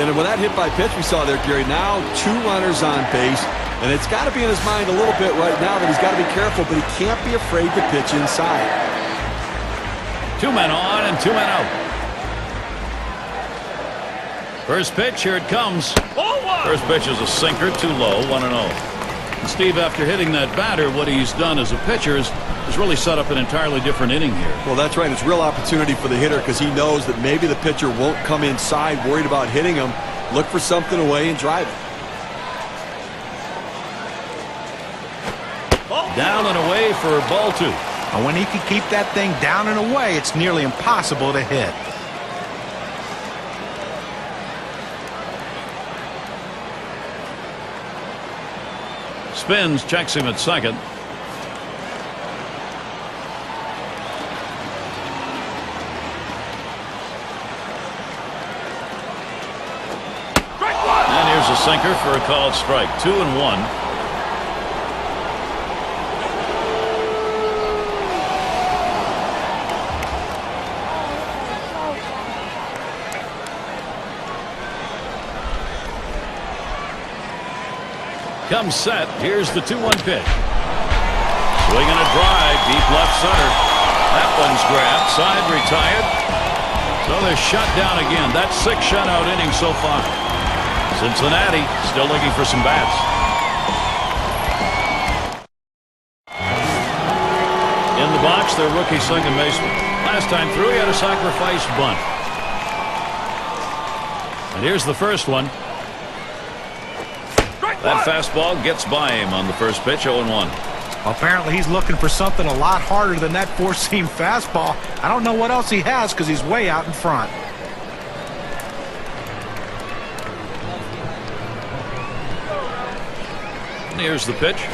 And with that hit by pitch we saw there, Gary, now 2 runners on base. And it's got to be in his mind a little bit right now that he's got to be careful, but he can't be afraid to pitch inside. 2 men on and 2 men out. First pitch, here it comes. First pitch is a sinker, too low, 1-0. And Steve, after hitting that batter, what he's done as a pitcher is really set up an entirely different inning here. Well, that's right. It's real opportunity for the hitter because he knows that maybe the pitcher won't come inside, worried about hitting him. Look for something away and drive it. Down and away for ball 2. And when he can keep that thing down and away, it's nearly impossible to hit. Spins, checks him at second. And here's a sinker for a called strike. 2-1. Comes set. Here's the 2-1 pitch. Swinging a drive, deep left center. That one's grabbed. Side retired. So they're shut down again. That's 6 shutout innings so far. Cincinnati still looking for some bats. In the box, their rookie second baseman. Last time through, he had a sacrifice bunt. And here's the first one. That fastball gets by him on the first pitch, 0-1. Apparently he's looking for something a lot harder than that four-seam fastball. I don't know what else he has because he's way out in front. Here's the pitch.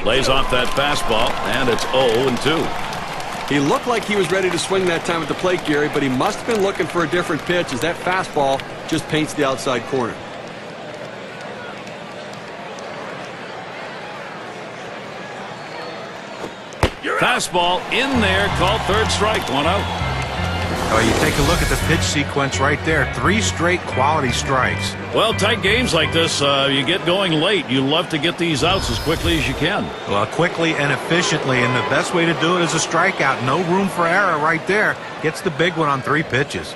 Lays off that fastball, and it's 0-2. He looked like he was ready to swing that time at the plate, Gary, but he must have been looking for a different pitch as that fastball just paints the outside corner. Fastball in there, called third strike, 1 out. Oh, you take a look at the pitch sequence right there. 3 straight quality strikes. Well, tight games like this, you get going late. You love to get these outs as quickly as you can. Well, quickly and efficiently, and the best way to do it is a strikeout. No room for error right there. Gets the big one on 3 pitches.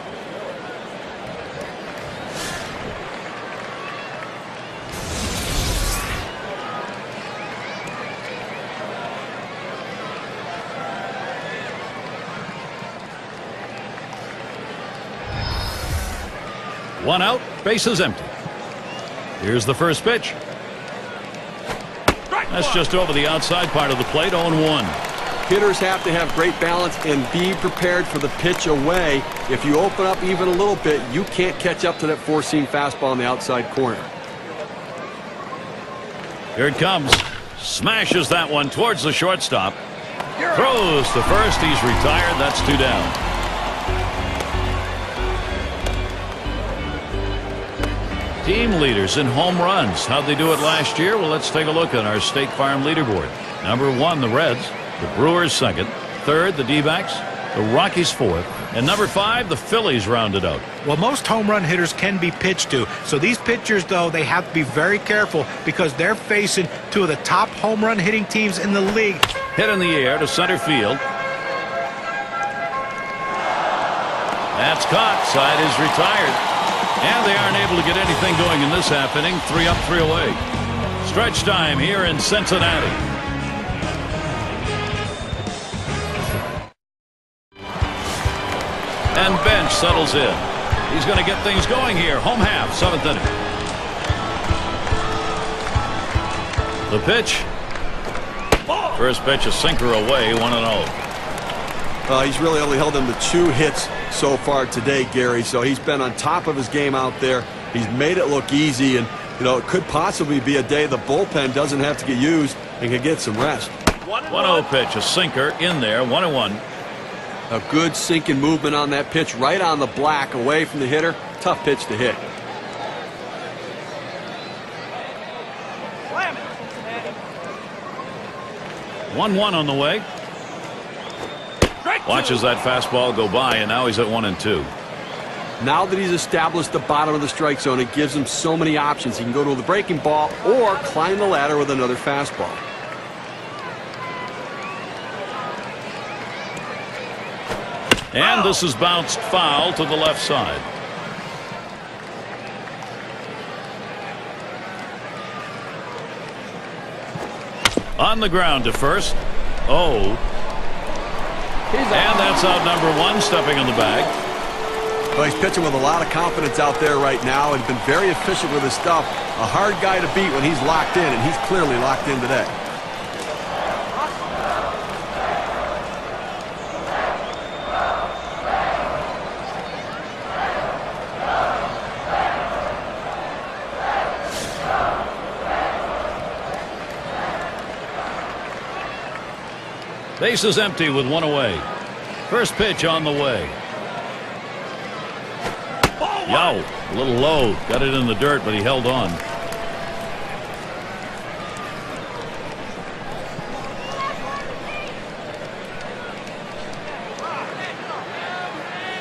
One out, bases empty. Here's the first pitch. That's just over the outside part of the plate, 0-1. Hitters have to have great balance and be prepared for the pitch away. If you open up even a little bit, you can't catch up to that four-seam fastball in the outside corner. Here it comes. Smashes that one towards the shortstop. Throws to first. He's retired. That's 2 down. Team leaders in home runs. How'd they do it last year? Well, let's take a look at our State Farm leaderboard. Number 1, the Reds. The Brewers 2nd. 3rd, the D-backs. The Rockies 4th. And number 5, the Phillies rounded out. Well, most home run hitters can be pitched to. So these pitchers, though, they have to be very careful because they're facing 2 of the top home run hitting teams in the league. Hit in the air to center field. That's caught. Side is retired. And they aren't able to get anything going in this half inning. 3 up, 3 away. Stretch time here in Cincinnati. And bench settles in. He's going to get things going here. Home half, 7th inning. The pitch. First pitch, a sinker away, 1-0. He's really only held him to 2 hits so far today, Gary. So he's been on top of his game out there. He's made it look easy, and You know, it could possibly be a day the bullpen doesn't have to get used and can get some rest. 1-0 pitch, a sinker in there, 1-1. A good sinking movement on that pitch, right on the black, away from the hitter. Tough pitch to hit. Slam it. 1-1 on the way. Watches that fastball go by, and now he's at 1-2. Now that he's established the bottom of the strike zone, it gives him so many options. He can go to the breaking ball or climb the ladder with another fastball. And this is bounced foul to the left side. On the ground to first. Oh. And that's out number 1, stepping in the bag. Well, he's pitching with a lot of confidence out there right now and been very efficient with his stuff. A hard guy to beat when he's locked in, and he's clearly locked in today. Base is empty with 1 away. First pitch on the way. Yow, a little low. Got it in the dirt, but he held on.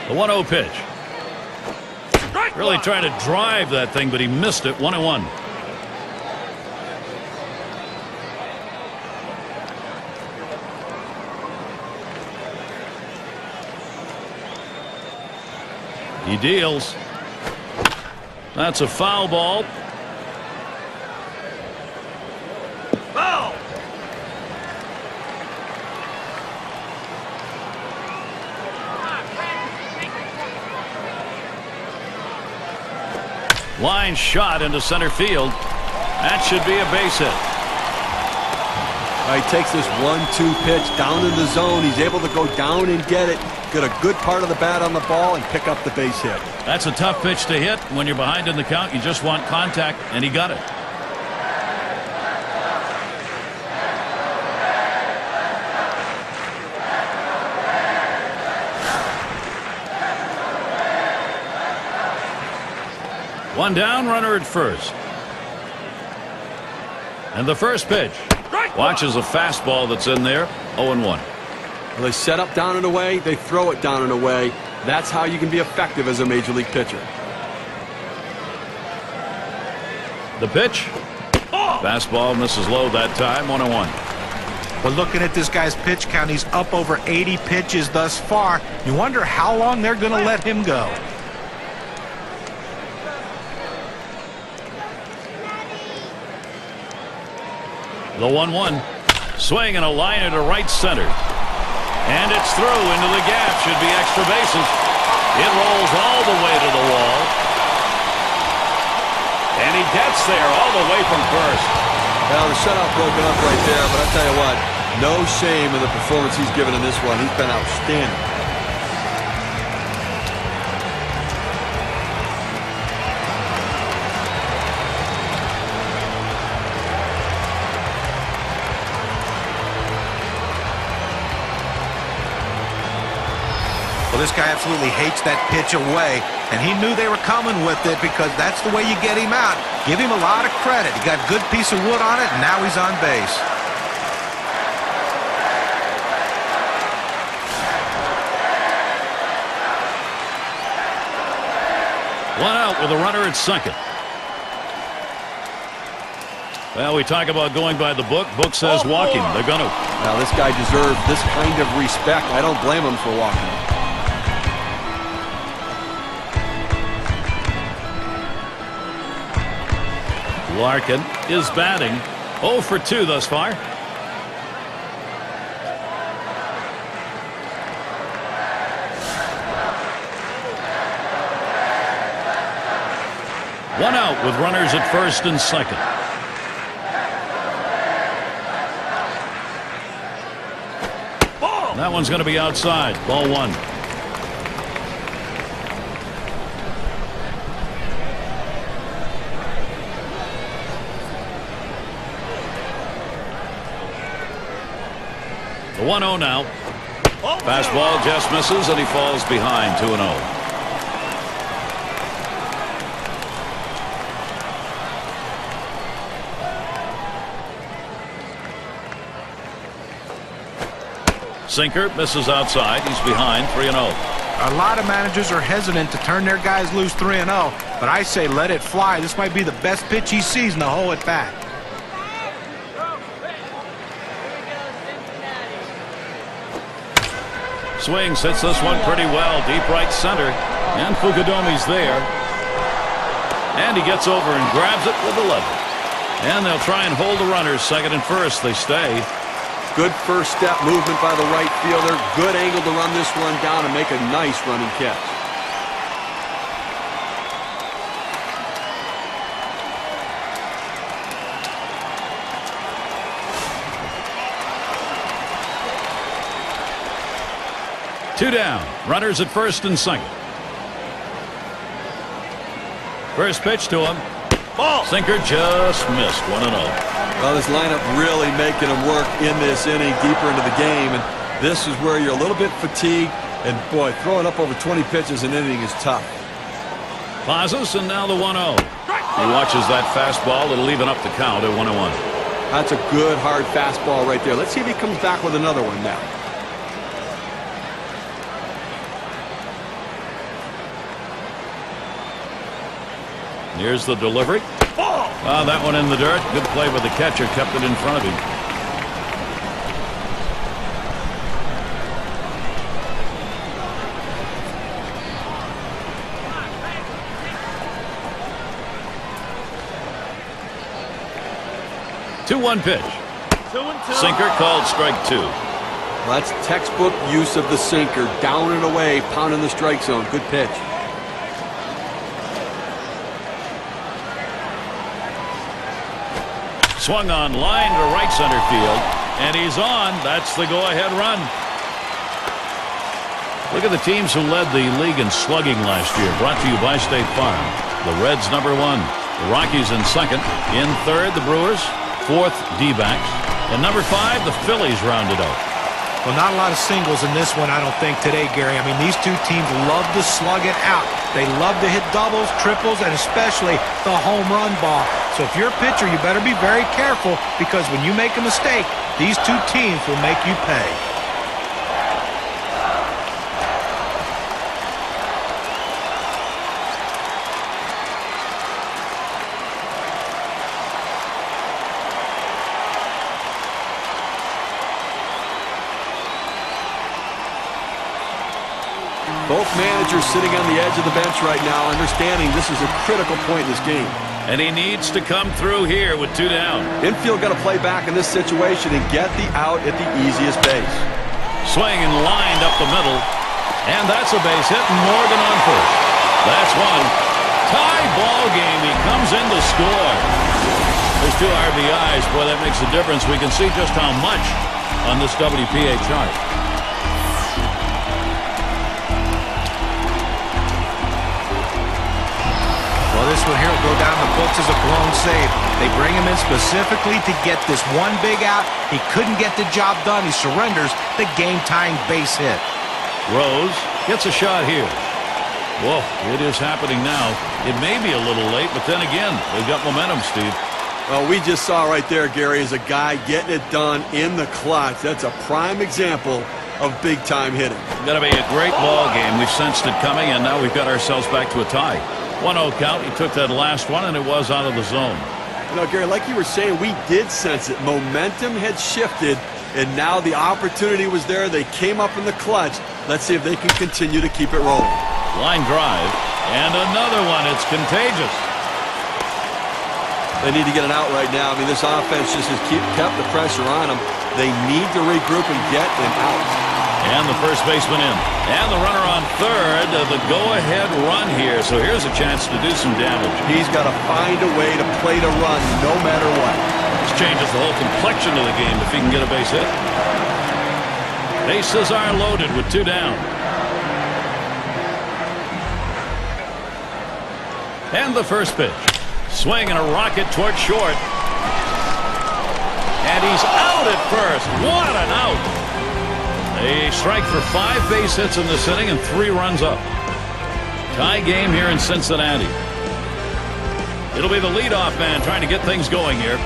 The 1-0 pitch. Really trying to drive that thing, but he missed it. 1-1. He deals. That's a foul ball. Foul. Line shot into center field. That should be a base hit. He takes this 1-2 pitch down in the zone. He's able to go down and get it. Get a good part of the bat on the ball and pick up the base hit. That's a tough pitch to hit. When you're behind in the count, you just want contact, and he got it. One down, runner at first. And the first pitch. Watches a fastball that's in there. 0-1. Well, they set up down and away. They throw it down and away. That's how you can be effective as a major league pitcher. The pitch. Fastball misses low that time. 1-1. But looking at this guy's pitch count, he's up over 80 pitches thus far. You wonder how long they're going to let him go. The 1-1. Swing and a liner to right center. And it's through into the gap. Should be extra bases. It rolls all the way to the wall. And he gets there all the way from first. Well, the shutout broken up right there, but I'll tell you what, no shame in the performance he's given in this one. He's been outstanding. Well, this guy absolutely hates that pitch away, and he knew they were coming with it because that's the way you get him out. Give him a lot of credit. He got a good piece of wood on it, and now he's on base. One out with a runner at second. Well, we talk about going by the book. Book says walking. They're going to. Now, this guy deserves this kind of respect. I don't blame him for walking. Larkin is batting. 0 for 2 thus far. One out with runners at first and second. That one's going to be outside. Ball 1. The 1-0 now. Fastball just misses, and he falls behind 2-0. Sinker misses outside. He's behind 3-0. A lot of managers are hesitant to turn their guys loose 3-0, but I say let it fly. This might be the best pitch he sees in the whole at bat. Swings, hits this one pretty well, deep right center, and Fukudomi's there. And he gets over and grabs it with the lever. And they'll try and hold the runners second and first. They stay. Good first step movement by the right fielder. Good angle to run this one down and make a nice running catch. Two down. Runners at first and second. First pitch to him. Ball. Sinker just missed. 1-0. Well, this lineup really making them work in this inning deeper into the game. And this is where you're a little bit fatigued. And, boy, throwing up over 20 pitches an inning is tough. Pauses, and now the 1-0. He watches that fastball. It'll even up the count at 1-1. That's a good, hard fastball right there. Let's see if he comes back with another one now. Here's the delivery. That one in the dirt. Good play by the catcher. Kept it in front of him. Two-one pitch. 2-2. Sinker called strike two. Well, that's textbook use of the sinker. Down and away, pounding the strike zone. Good pitch. Swung on line to right center field, and he's on. That's the go-ahead run. Look at the teams who led the league in slugging last year. Brought to you by State Farm. The Reds #1. The Rockies in second. In third, the Brewers. Fourth, D-backs. And #5, the Phillies rounded out. Well, not a lot of singles in this one, I don't think, today, Gary. I mean, these two teams love to slug it out. They love to hit doubles, triples, and especially the home run ball. So if you're a pitcher, you better be very careful, because when you make a mistake, these two teams will make you pay. Both managers sitting on the edge of the bench right now, understanding this is a critical point in this game. And he needs to come through here with two down. Infield got to play back in this situation and get the out at the easiest base. Swing and lined up the middle. And that's a base hit, and Morgan on first. That's one. Tie ball game. He comes in to score. There's two RBIs. Boy, that makes a difference. We can see just how much on this WPA chart. Well, this one here will go down the books as a blown save. They bring him in specifically to get this one big out. He couldn't get the job done. He surrenders the game-tying base hit. Rose gets a shot here. Whoa, it is happening now. It may be a little late, but then again, they've got momentum, Steve. Well, we just saw right there, Gary, is a guy getting it done in the clutch. That's a prime example of big-time hitting. It's going to be a great ball game. We've sensed it coming, and now we've got ourselves back to a tie. 1-0 count. He took that last one, and it was out of the zone. You know, Gary, like you were saying, we did sense it. Momentum had shifted, and now the opportunity was there. They came up in the clutch. Let's see if they can continue to keep it rolling. Line drive, and another one. It's contagious. They need to get it out right now. I mean, this offense just has kept the pressure on them. They need to regroup and get an out. And the first baseman in. And the runner on third. The go-ahead run here. So here's a chance to do some damage. He's got to find a way to play to run no matter what. This changes the whole complexion of the game if he can get a base hit. Bases are loaded with two down. And the first pitch. Swing and a rocket toward short. And he's out at first. What an out. A strike for 5 base hits in this inning and 3 runs up. Tie game here in Cincinnati. It'll be the leadoff man trying to get things going here.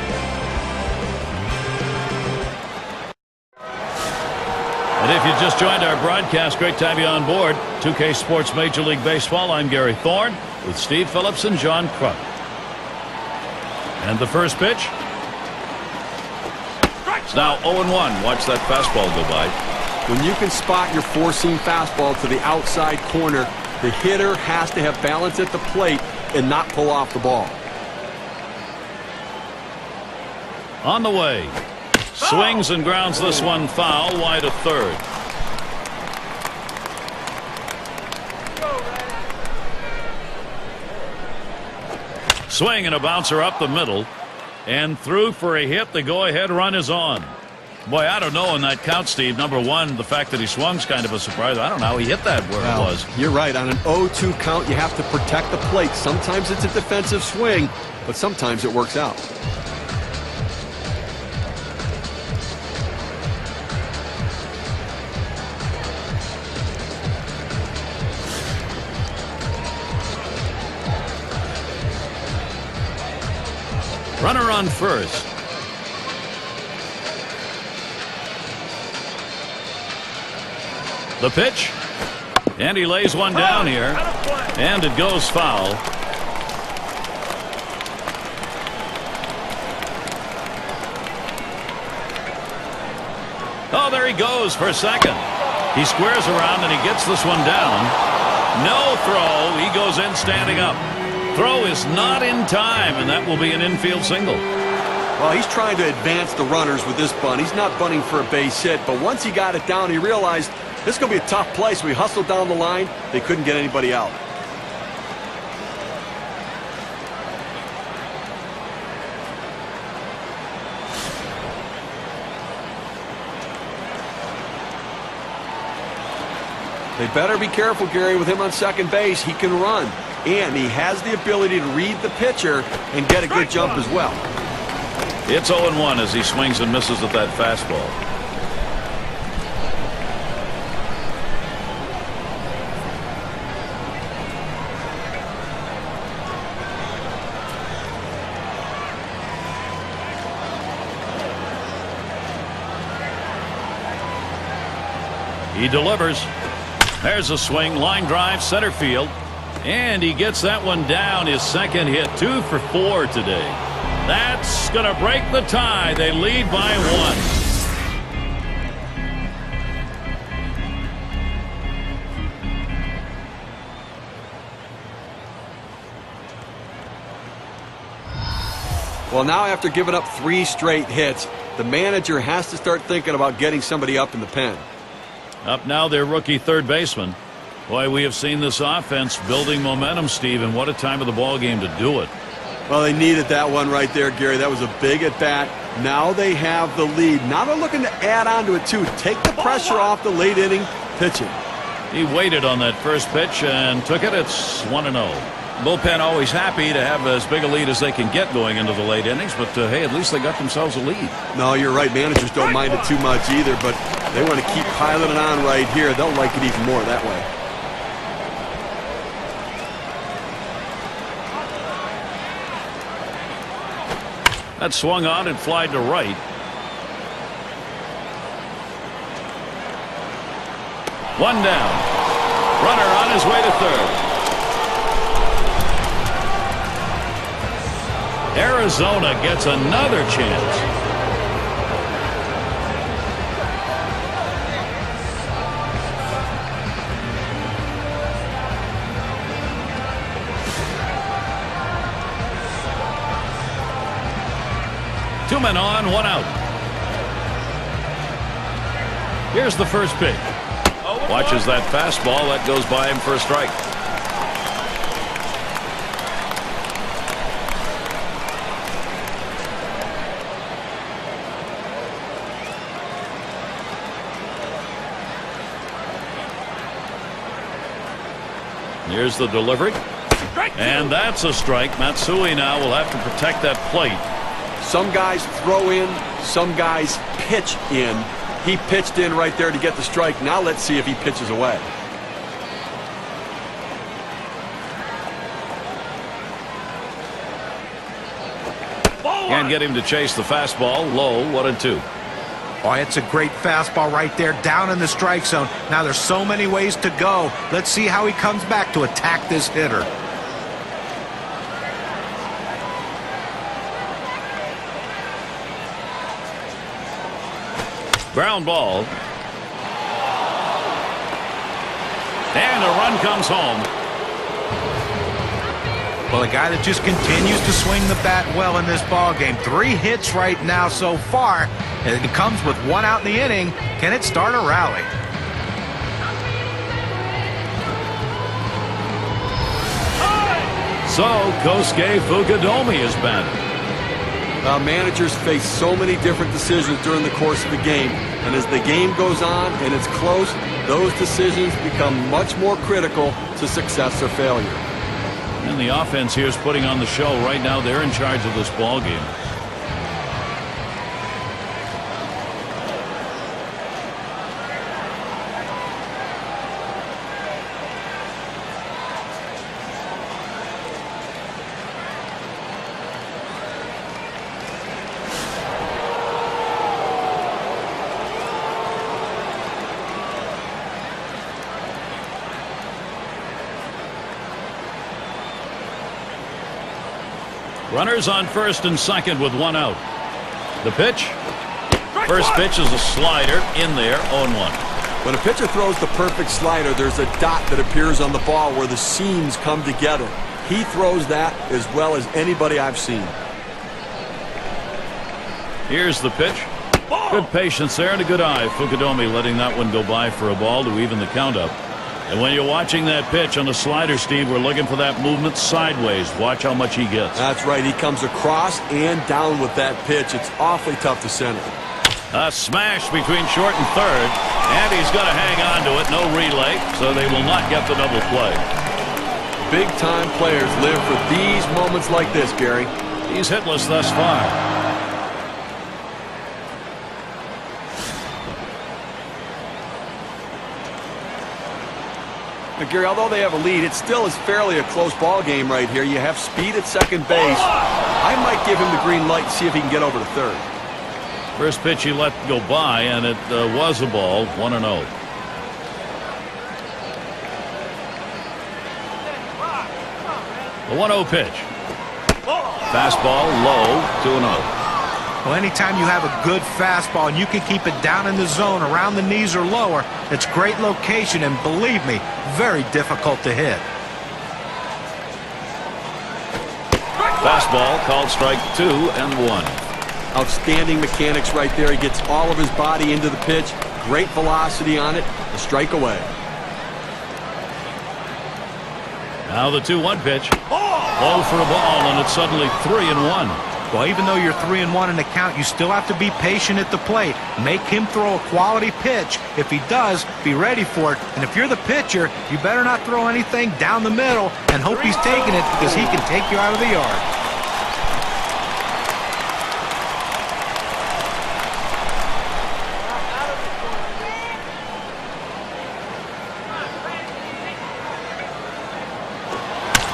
And if you just joined our broadcast, great to have you on board. 2K Sports Major League Baseball. I'm Gary Thorne with Steve Phillips and John Kruk. And the first pitch. It's now 0-1. Watch that fastball go by. When you can spot your four-seam fastball to the outside corner, the hitter has to have balance at the plate and not pull off the ball. On the way. Swings and grounds this one foul, wide of third. Swing and a bouncer up the middle. And through for a hit. The go-ahead run is on. Boy, I don't know in that count, Steve. Number one, the fact that he swung's kind of a surprise. I don't know how he hit that where it was. You're right. On an 0-2 count, you have to protect the plate. Sometimes it's a defensive swing, but sometimes it works out. Runner on first. The pitch. And he lays one down here. And it goes foul. Oh, there he goes for second. He squares around and he gets this one down. No throw. He goes in standing up. Throw is not in time, and that will be an infield single. Well, he's trying to advance the runners with this bunt. He's not bunting for a base hit, but once he got it down, he realized this is going to be a tough play, so he hustled down the line. They couldn't get anybody out. They better be careful, Gary, with him on second base. He can run. And he has the ability to read the pitcher and get a good jump as well. It's 0-1 as he swings and misses at that fastball. He delivers. There's a swing, line drive, center field. And he gets that one down, his second hit. 2 for 4 today. That's going to break the tie. They lead by 1. Well, now after giving up 3 straight hits, the manager has to start thinking about getting somebody up in the pen. Up now, their rookie third baseman. Boy, we have seen this offense building momentum, Steve, and what a time of the ball game to do it. Well, they needed that one right there, Gary. That was a big at-bat. Now they have the lead. Now they're looking to add on to it, too. Take the pressure off the late inning pitching. He waited on that first pitch and took it. It's 1-0. Bullpen always happy to have as big a lead as they can get going into the late innings, but hey, at least they got themselves a lead. No, you're right. Managers don't mind it too much either, but they want to keep piling it on right here. They'll like it even more that way. That swung on and flied to right. One down. Runner on his way to third. Arizona gets another chance. Two men on, one out. Here's the first pitch. Watches that fastball. That goes by him for a strike. Here's the delivery. And that's a strike. Matsui now will have to protect that plate. Some guys throw in, some guys pitch in. He pitched in right there to get the strike. Now let's see if he pitches away. Can't get him to chase the fastball. Low, 1-2. Oh, it's a great fastball right there, down in the strike zone. Now there's so many ways to go. Let's see how he comes back to attack this hitter. Ground ball. And a run comes home. Well, a guy that just continues to swing the bat well in this ball game. 3 hits right now so far. And it comes with 1 out in the inning. Can it start a rally? So Kosuke Fukudome is batting. Managers face so many different decisions during the course of the game. And as the game goes on and it's close, those decisions become much more critical to success or failure. And the offense here is putting on the show. Right now, they're in charge of this ball game. Runners on first and second with 1 out. The pitch. First pitch is a slider in there, 0-1. When a pitcher throws the perfect slider, there's a dot that appears on the ball where the seams come together. He throws that as well as anybody I've seen. Here's the pitch. Good patience there and a good eye. Fukudome letting that one go by for a ball to even the count up. And when you're watching that pitch on the slider, Steve, we're looking for that movement sideways. Watch how much he gets. That's right. He comes across and down with that pitch. It's awfully tough to center. A smash between short and third. And he's going to hang on to it. No relay, so they will not get the double play. Big-time players live for these moments like this, Gary. He's hitless thus far. Gary, although they have a lead, it still is fairly a close ball game right here. You have speed at second base. I might give him the green light and see if he can get over to third. First pitch he let go by, and it was a ball, 1-0. The 1-0 pitch. Fastball low, 2-0. Well, anytime you have a good fastball and you can keep it down in the zone around the knees or lower, it's great location and, believe me, very difficult to hit. Fastball called strike 2 and 1. Outstanding mechanics right there. He gets all of his body into the pitch. Great velocity on it. A strike away. Now the 2-1 pitch. Low for a ball, and it's suddenly 3-1. Well, even though you're 3-1 in the count, you still have to be patient at the plate. Make him throw a quality pitch. If he does, be ready for it. And if you're the pitcher, you better not throw anything down the middle and hope he's taking it, because he can take you out of the yard.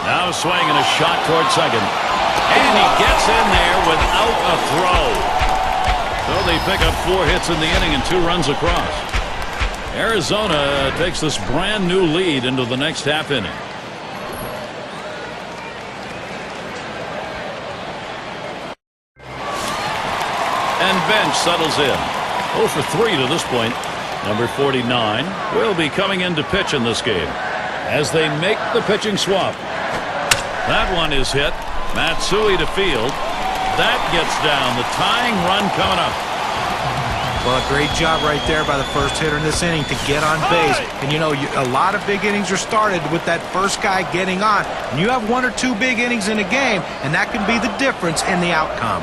Now swinging a shot toward second. And he gets in there without a throw. So they pick up 4 hits in the inning and 2 runs across. Arizona takes this brand new lead into the next half inning. And bench settles in. 0 for 3 to this point. Number 49 will be coming in to pitch in this game as they make the pitching swap. That one is hit. Matsui to field. That gets down. The tying run coming up. Well, a great job right there by the first hitter in this inning to get on base. And, you know, a lot of big innings are started with that first guy getting on. And you have 1 or 2 big innings in a game, and that can be the difference in the outcome.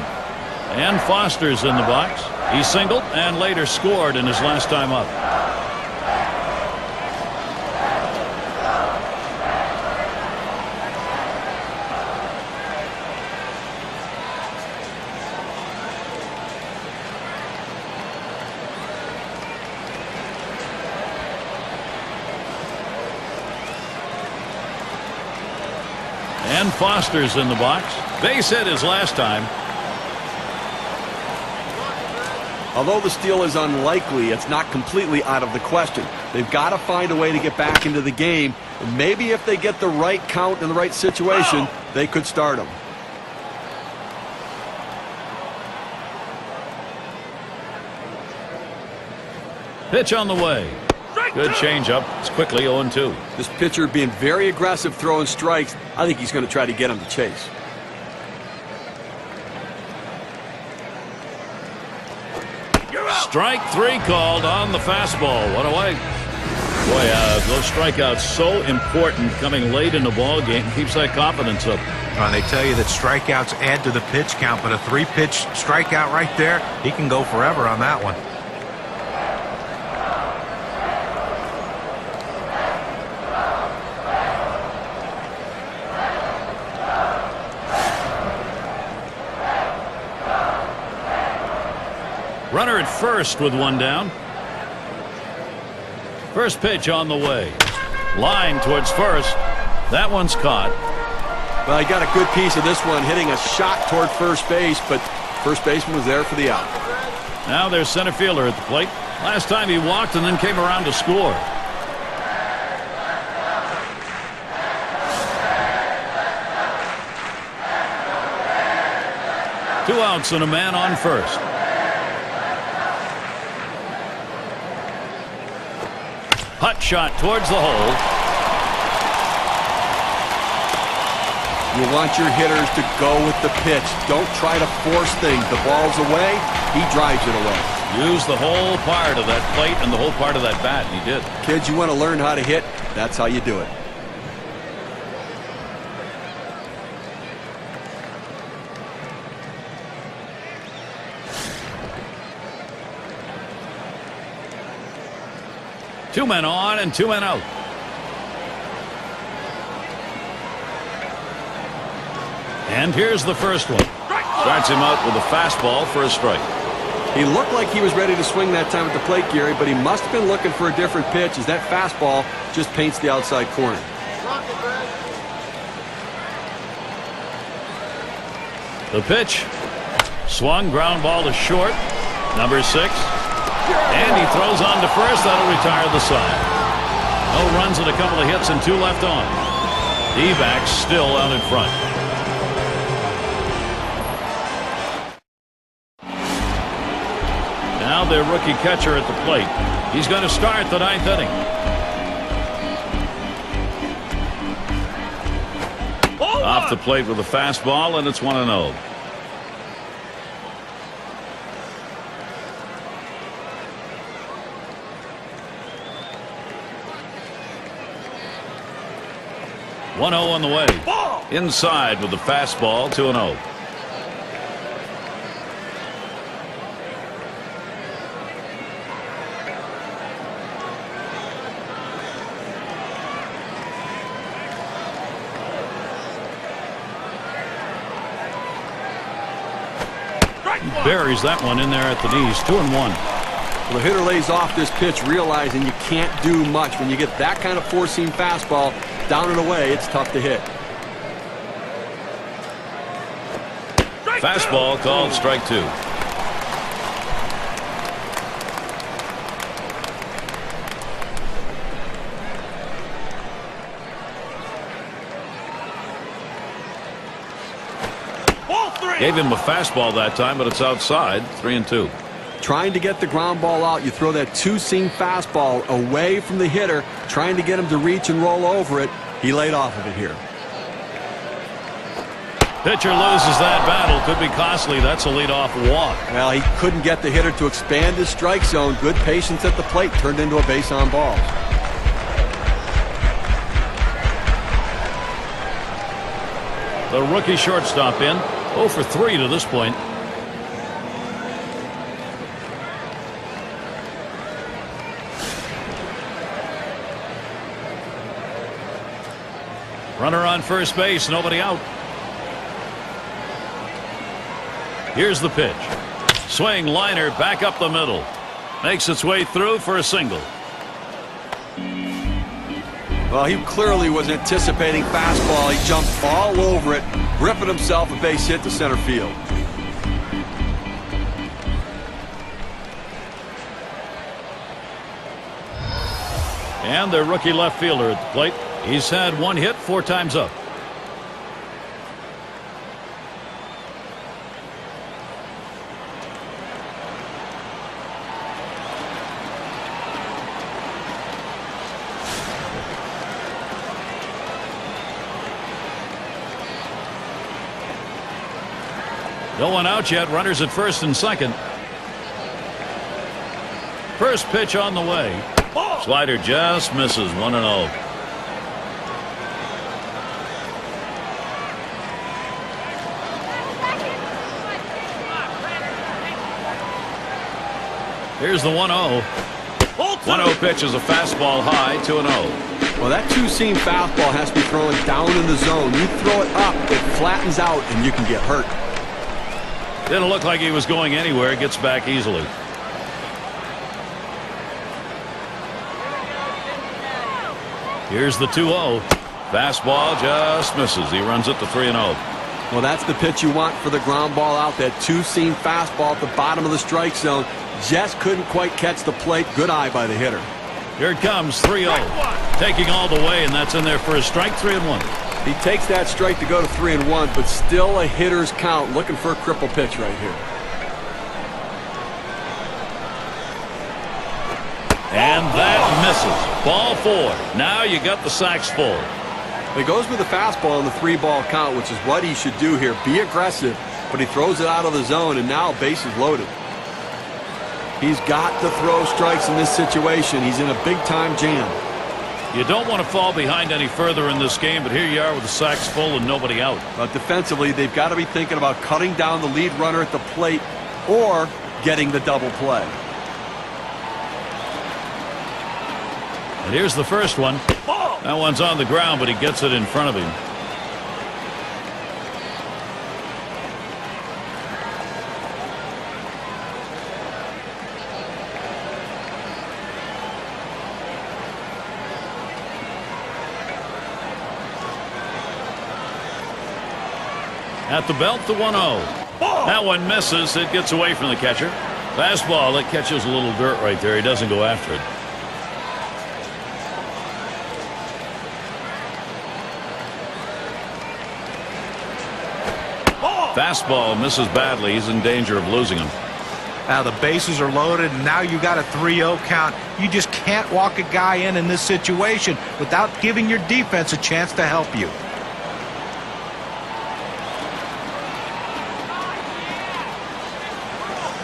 And Foster's in the box. He singled and later scored in his last time up. And Foster's in the box. Base hit his last time. Although the steal is unlikely, it's not completely out of the question. They've got to find a way to get back into the game. And maybe if they get the right count in the right situation, they could start them. Pitch on the way. Good changeup. It's quickly 0-2. This pitcher being very aggressive throwing strikes. I think he's going to try to get him to chase. Strike 3 called on the fastball. One away. Boy, those strikeouts so important coming late in the ball game. Keeps that confidence up. They tell you that strikeouts add to the pitch count, but a 3-pitch strikeout right there, he can go forever on that one. Runner at first with one down. First pitch on the way. Line towards first. That one's caught. Well, he got a good piece of this one, hitting a shot toward first base, but first baseman was there for the out. Now there's center fielder at the plate. Last time he walked and then came around to score. Two outs and a man on first. Hut shot towards the hole. You want your hitters to go with the pitch. Don't try to force things. The ball's away. He drives it away. Use the whole part of that plate and the whole part of that bat. He did. Kids, you want to learn how to hit? That's how you do it. Two men on and two men out. And here's the first one. Starts him out with a fastball for a strike. He looked like he was ready to swing that time at the plate, Gary, but he must have been looking for a different pitch as that fastball just paints the outside corner. The pitch. Swung, ground ball to short. Number 6. And he throws on to first. That'll retire the side. No runs and a couple of hits and 2 left on. D-backs still out in front. Now their rookie catcher at the plate. He's going to start the 9th inning. Off the plate with a fastball, and it's 1-0. On the way. Inside with the fastball, 2-0. Buries that one in there at the knees. 2-1. Well, the hitter lays off this pitch, realizing you can't do much. When you get that kind of four-seam fastball down and away, it's tough to hit. Fastball called strike 2. Gave him a fastball that time, but it's outside. 3-2. Trying to get the ground ball out, you throw that two-seam fastball away from the hitter, trying to get him to reach and roll over it. He laid off of it here. Pitcher loses that battle. Could be costly. That's a leadoff walk. Well, he couldn't get the hitter to expand his strike zone. Good patience at the plate. Turned into a base on balls. The rookie shortstop in. 0 for 3 to this point. Runner on first base. Nobody out. Here's the pitch. Swing, liner, back up the middle. Makes its way through for a single. Well, he clearly was anticipating fastball. He jumped all over it, ripping himself a base hit to center field. And their rookie left fielder at the plate. He's had 1 hit 4 times up. No one out yet. Runners at first and second. First pitch on the way. Slider just misses. 1-0. Here's the 1-0. 1-0 pitch is a fastball high. 2-0. Well, that two-seam fastball has to be thrown down in the zone. You throw it up, it flattens out, and you can get hurt. Didn't look like he was going anywhere. It gets back easily. Here's the 2-0. Fastball just misses. He runs it to 3-0. Well, that's the pitch you want for the ground ball out. That two-seam fastball at the bottom of the strike zone. Just couldn't quite catch the plate. Good eye by the hitter. Here it comes. 3-0. Taking all the way, and that's in there for a strike. 3-1. He takes that strike to go to 3-1, but still a hitter's count. Looking for a cripple pitch right here. And that misses. Ball 4. Now you got the sacks full. He goes with the fastball in the 3-ball count, which is what he should do here. Be aggressive, but he throws it out of the zone, and now bases loaded. He's got to throw strikes in this situation. He's in a big-time jam. You don't want to fall behind any further in this game, but here you are with the sacks full and nobody out. But defensively, they've got to be thinking about cutting down the lead runner at the plate or getting the double play. And here's the first one. That one's on the ground, but he gets it in front of him. At the belt, the 1-0. That one misses. It gets away from the catcher. Fastball, it catches a little dirt right there. He doesn't go after it. Fastball misses badly. He's in danger of losing him. Now the bases are loaded, and now you got a 3-0 count. You just can't walk a guy in this situation without giving your defense a chance to help you.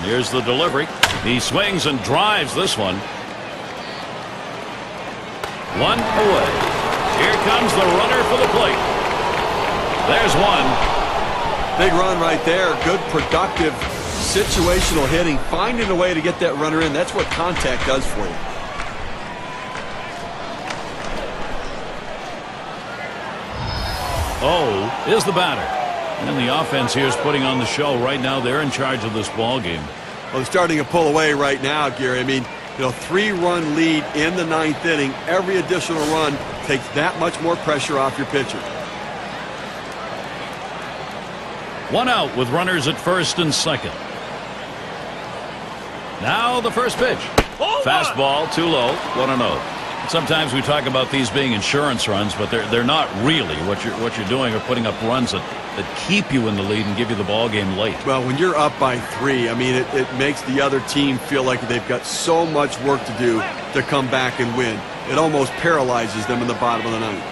Here's the delivery. He swings and drives this one. 1 away. Here comes the runner for the plate. There's one. Big run right there. Good, productive, situational hitting. Finding a way to get that runner in. That's what contact does for you. Oh, is the batter. And the offense here is putting on the show. Right now, they're in charge of this ball game. Well, they're starting to pull away right now, Gary. I mean, 3-run lead in the 9th inning. Every additional run takes that much more pressure off your pitcher. 1 out with runners at first and second. Now the first pitch. Fastball too low. 1-0. Sometimes we talk about these being insurance runs, but they're not really. What you're doing are putting up runs that keep you in the lead and give you the ball game late. Well, when you're up by 3, I mean, it makes the other team feel like they've got so much work to do to come back and win. It almost paralyzes them in the bottom of the 9th.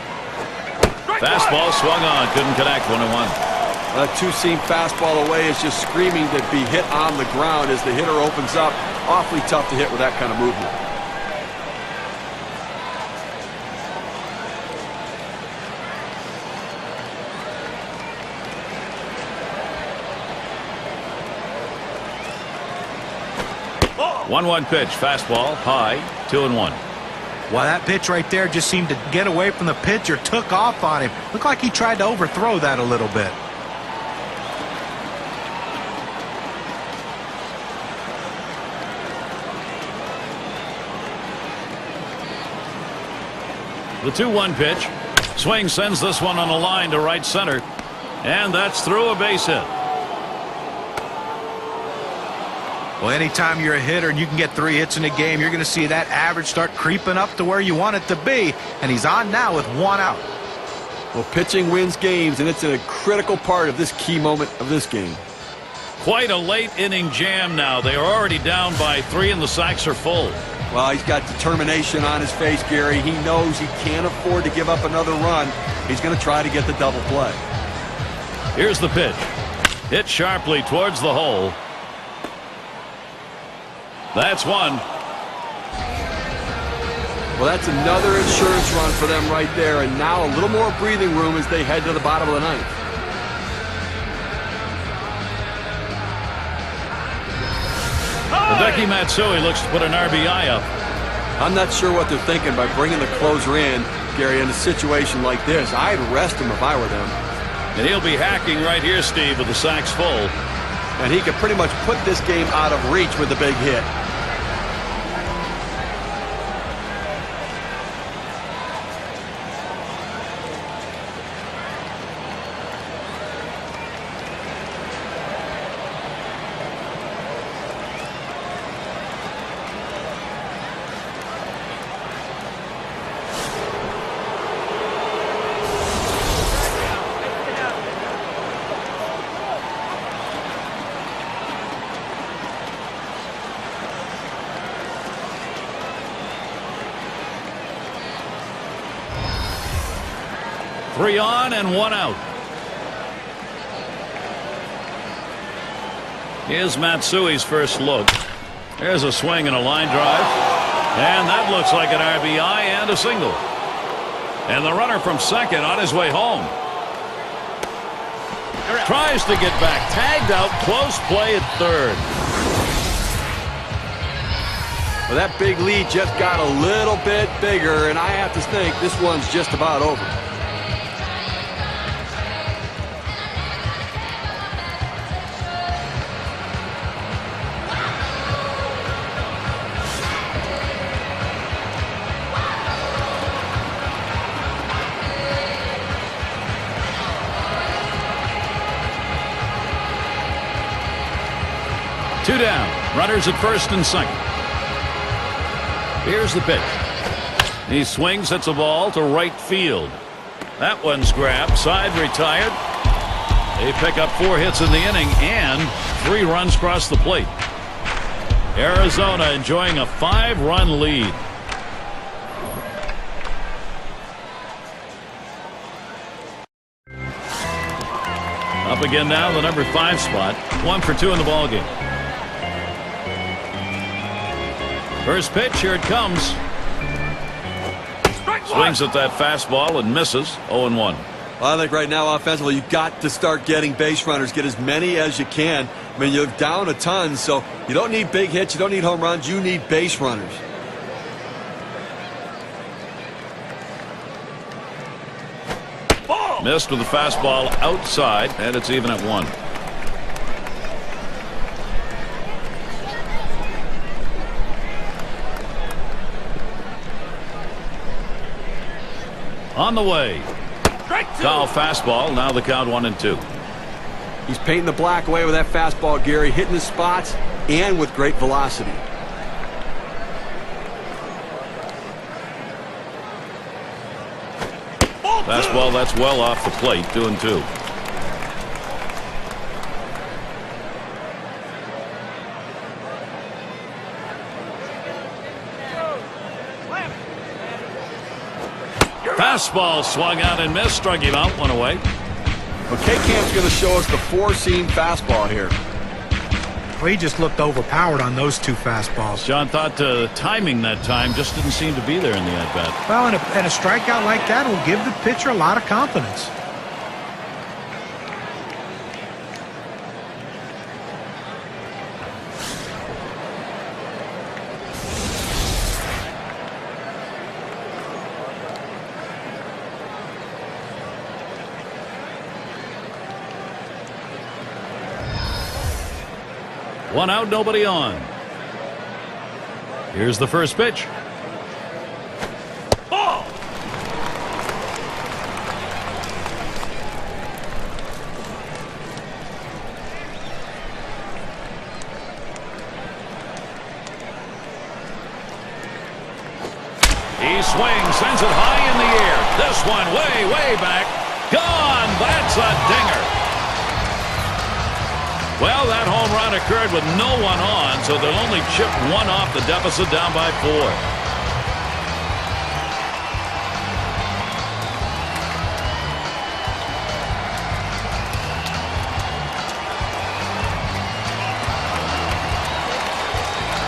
Fastball swung on, couldn't connect. 1-1. That two-seam fastball away is just screaming to be hit on the ground as the hitter opens up. Awfully tough to hit with that kind of movement. Oh. 1-1 pitch, fastball, high, 2-1. Well, that pitch right there just seemed to get away from the pitcher, took off on him. Looked like he tried to overthrow that a little bit. The 2-1 pitch. Swing sends this one on a line to right center. And that's through a base hit. Well, anytime you're a hitter and you can get 3 hits in a game, you're going to see that average start creeping up to where you want it to be. And he's on now with 1 out. Well, pitching wins games, and it's a critical part of this key moment of this game. Quite a late inning jam now. They are already down by 3 and the sacks are full. Well, he's got determination on his face, Gary. He knows he can't afford to give up another run. He's going to try to get the double play. Here's the pitch. Hit sharply towards the hole. That's one. Well, that's another insurance run for them right there, and now a little more breathing room as they head to the bottom of the ninth. Hideki Matsui looks to put an RBI up. I'm not sure what they're thinking by bringing the closer in, Gary, in a situation like this. I'd rest him if I were them. And he'll be hacking right here, Steve, with the sacks full. And he could pretty much put this game out of reach with a big hit. Three on and 1 out. Here's Matsui's first look. There's a swing and a line drive. And that looks like an RBI and a single. And the runner from second on his way home. Tries to get back. Tagged out. Close play at third. Well, that big lead just got a little bit bigger, and I have to think this one's just about over. Two down. Runners at first and second. Here's the pitch. He swings, hits a ball to right field. That one's grabbed. Side retired. They pick up 4 hits in the inning and 3 runs across the plate. Arizona enjoying a 5-run lead. Up again now, the number 5 spot. 1 for 2 in the ballgame. First pitch, here it comes. Swings at that fastball and misses. 0-1. Well, I think right now offensively you've got to start getting base runners. Get as many as you can. I mean, you're down a ton, so you don't need big hits. You don't need home runs. You need base runners. Missed with the fastball outside, and it's even at 1. On the way. Foul fastball. Now the count 1-2. He's painting the black away with that fastball, Gary, hitting the spots and with great velocity. Fastball that's well off the plate. 2-2. Fastball swung out and missed. Struck him out. 1 away. Well, K-Camp's going to show us the 4-seam fastball here. Well, he just looked overpowered on those 2 fastballs. John thought timing that time just didn't seem to be there in the at-bat. Well, and a strikeout like that will give the pitcher a lot of confidence. One out, nobody on. Here's the first pitch. He swings, sends it high in the air. This one way, way back. Gone. That's a dinger. Well, that home run occurred with no one on, so they'll only chip one off the deficit down by 4.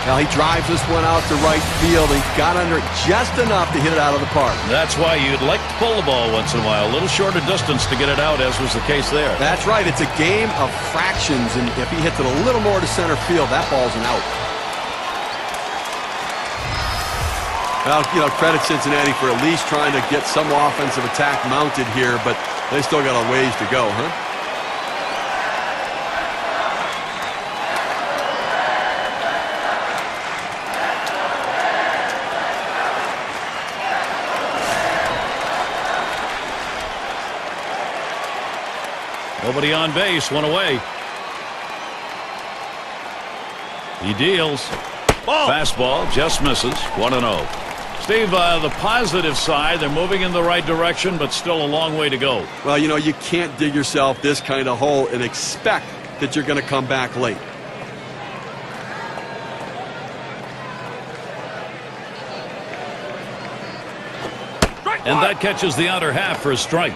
Now he drives this one out to right field and got under it just enough to hit it out of the park. That's why you'd like to pull the ball once in a while. A little shorter distance to get it out, as was the case there. That's right. It's a game of fractions, and if he hits it a little more to center field, that ball's an out. Well, credit Cincinnati for at least trying to get some offensive attack mounted here, but they still got a ways to go, huh? Nobody on base, one away. He deals. Ball. Fastball just misses. 1-0. Steve, the positive side, they're moving in the right direction, but still a long way to go. Well, you can't dig yourself this kind of hole and expect that you're going to come back late. And that catches the outer half for a strike.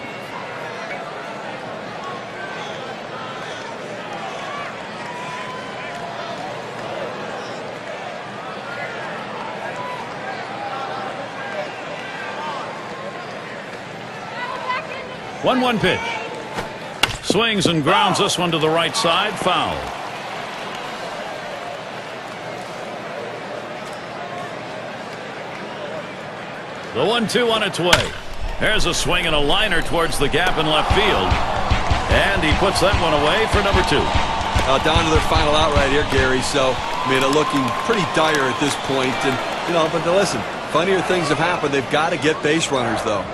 One pitch. Swings and grounds this one to the right side. Foul. The 1-2 on its way. There's a swing and a liner towards the gap in left field. And he puts that one away for number 2. Down to their final out right here, Gary. So, they're looking pretty dire at this point. And, but listen, funnier things have happened. They've got to get base runners, though.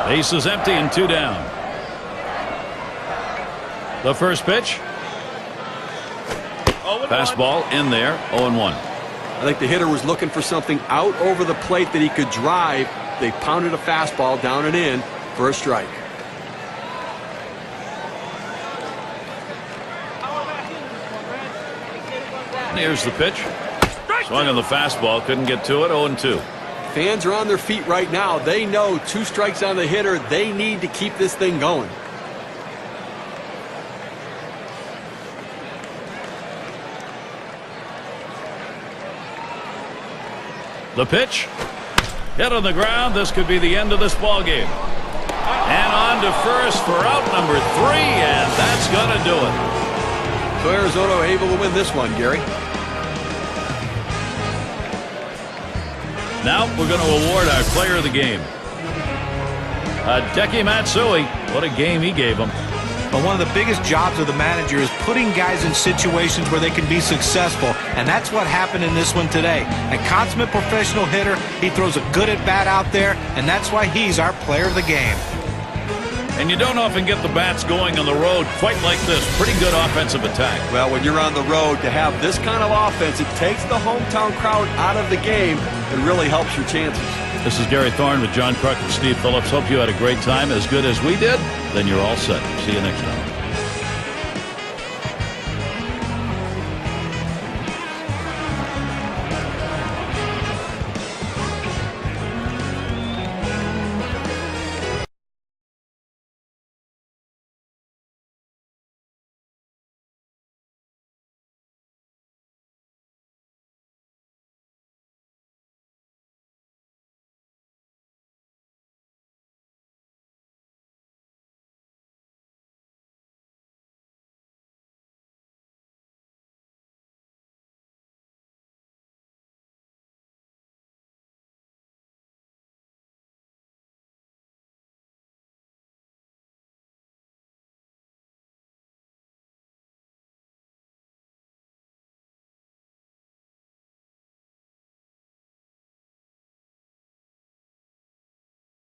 Base is empty and 2 down. The first pitch. Fastball in there. 0-1. I think the hitter was looking for something out over the plate that he could drive. They pounded a fastball down and in for a strike. And here's the pitch. Swung on the fastball. Couldn't get to it. 0-2. Fans are on their feet right now. They know 2 strikes on the hitter. They need to keep this thing going. The pitch. Hit on the ground. This could be the end of this ball game. And on to first for out number 3, and that's going to do it. So Arizona able to win this one, Gary. Now we're going to award our player of the game. Hideki Matsui. What a game he gave them. But one of the biggest jobs of the manager is putting guys in situations where they can be successful. And that's what happened in this one today. A consummate professional hitter. He throws a good at-bat out there, and that's why he's our player of the game. And you don't often get the bats going on the road quite like this. Pretty good offensive attack. Well, when you're on the road, to have this kind of offense, it takes the hometown crowd out of the game and really helps your chances. This is Gary Thorne with John Kruk and Steve Phillips. Hope you had a great time, as good as we did. Then you're all set. See you next time.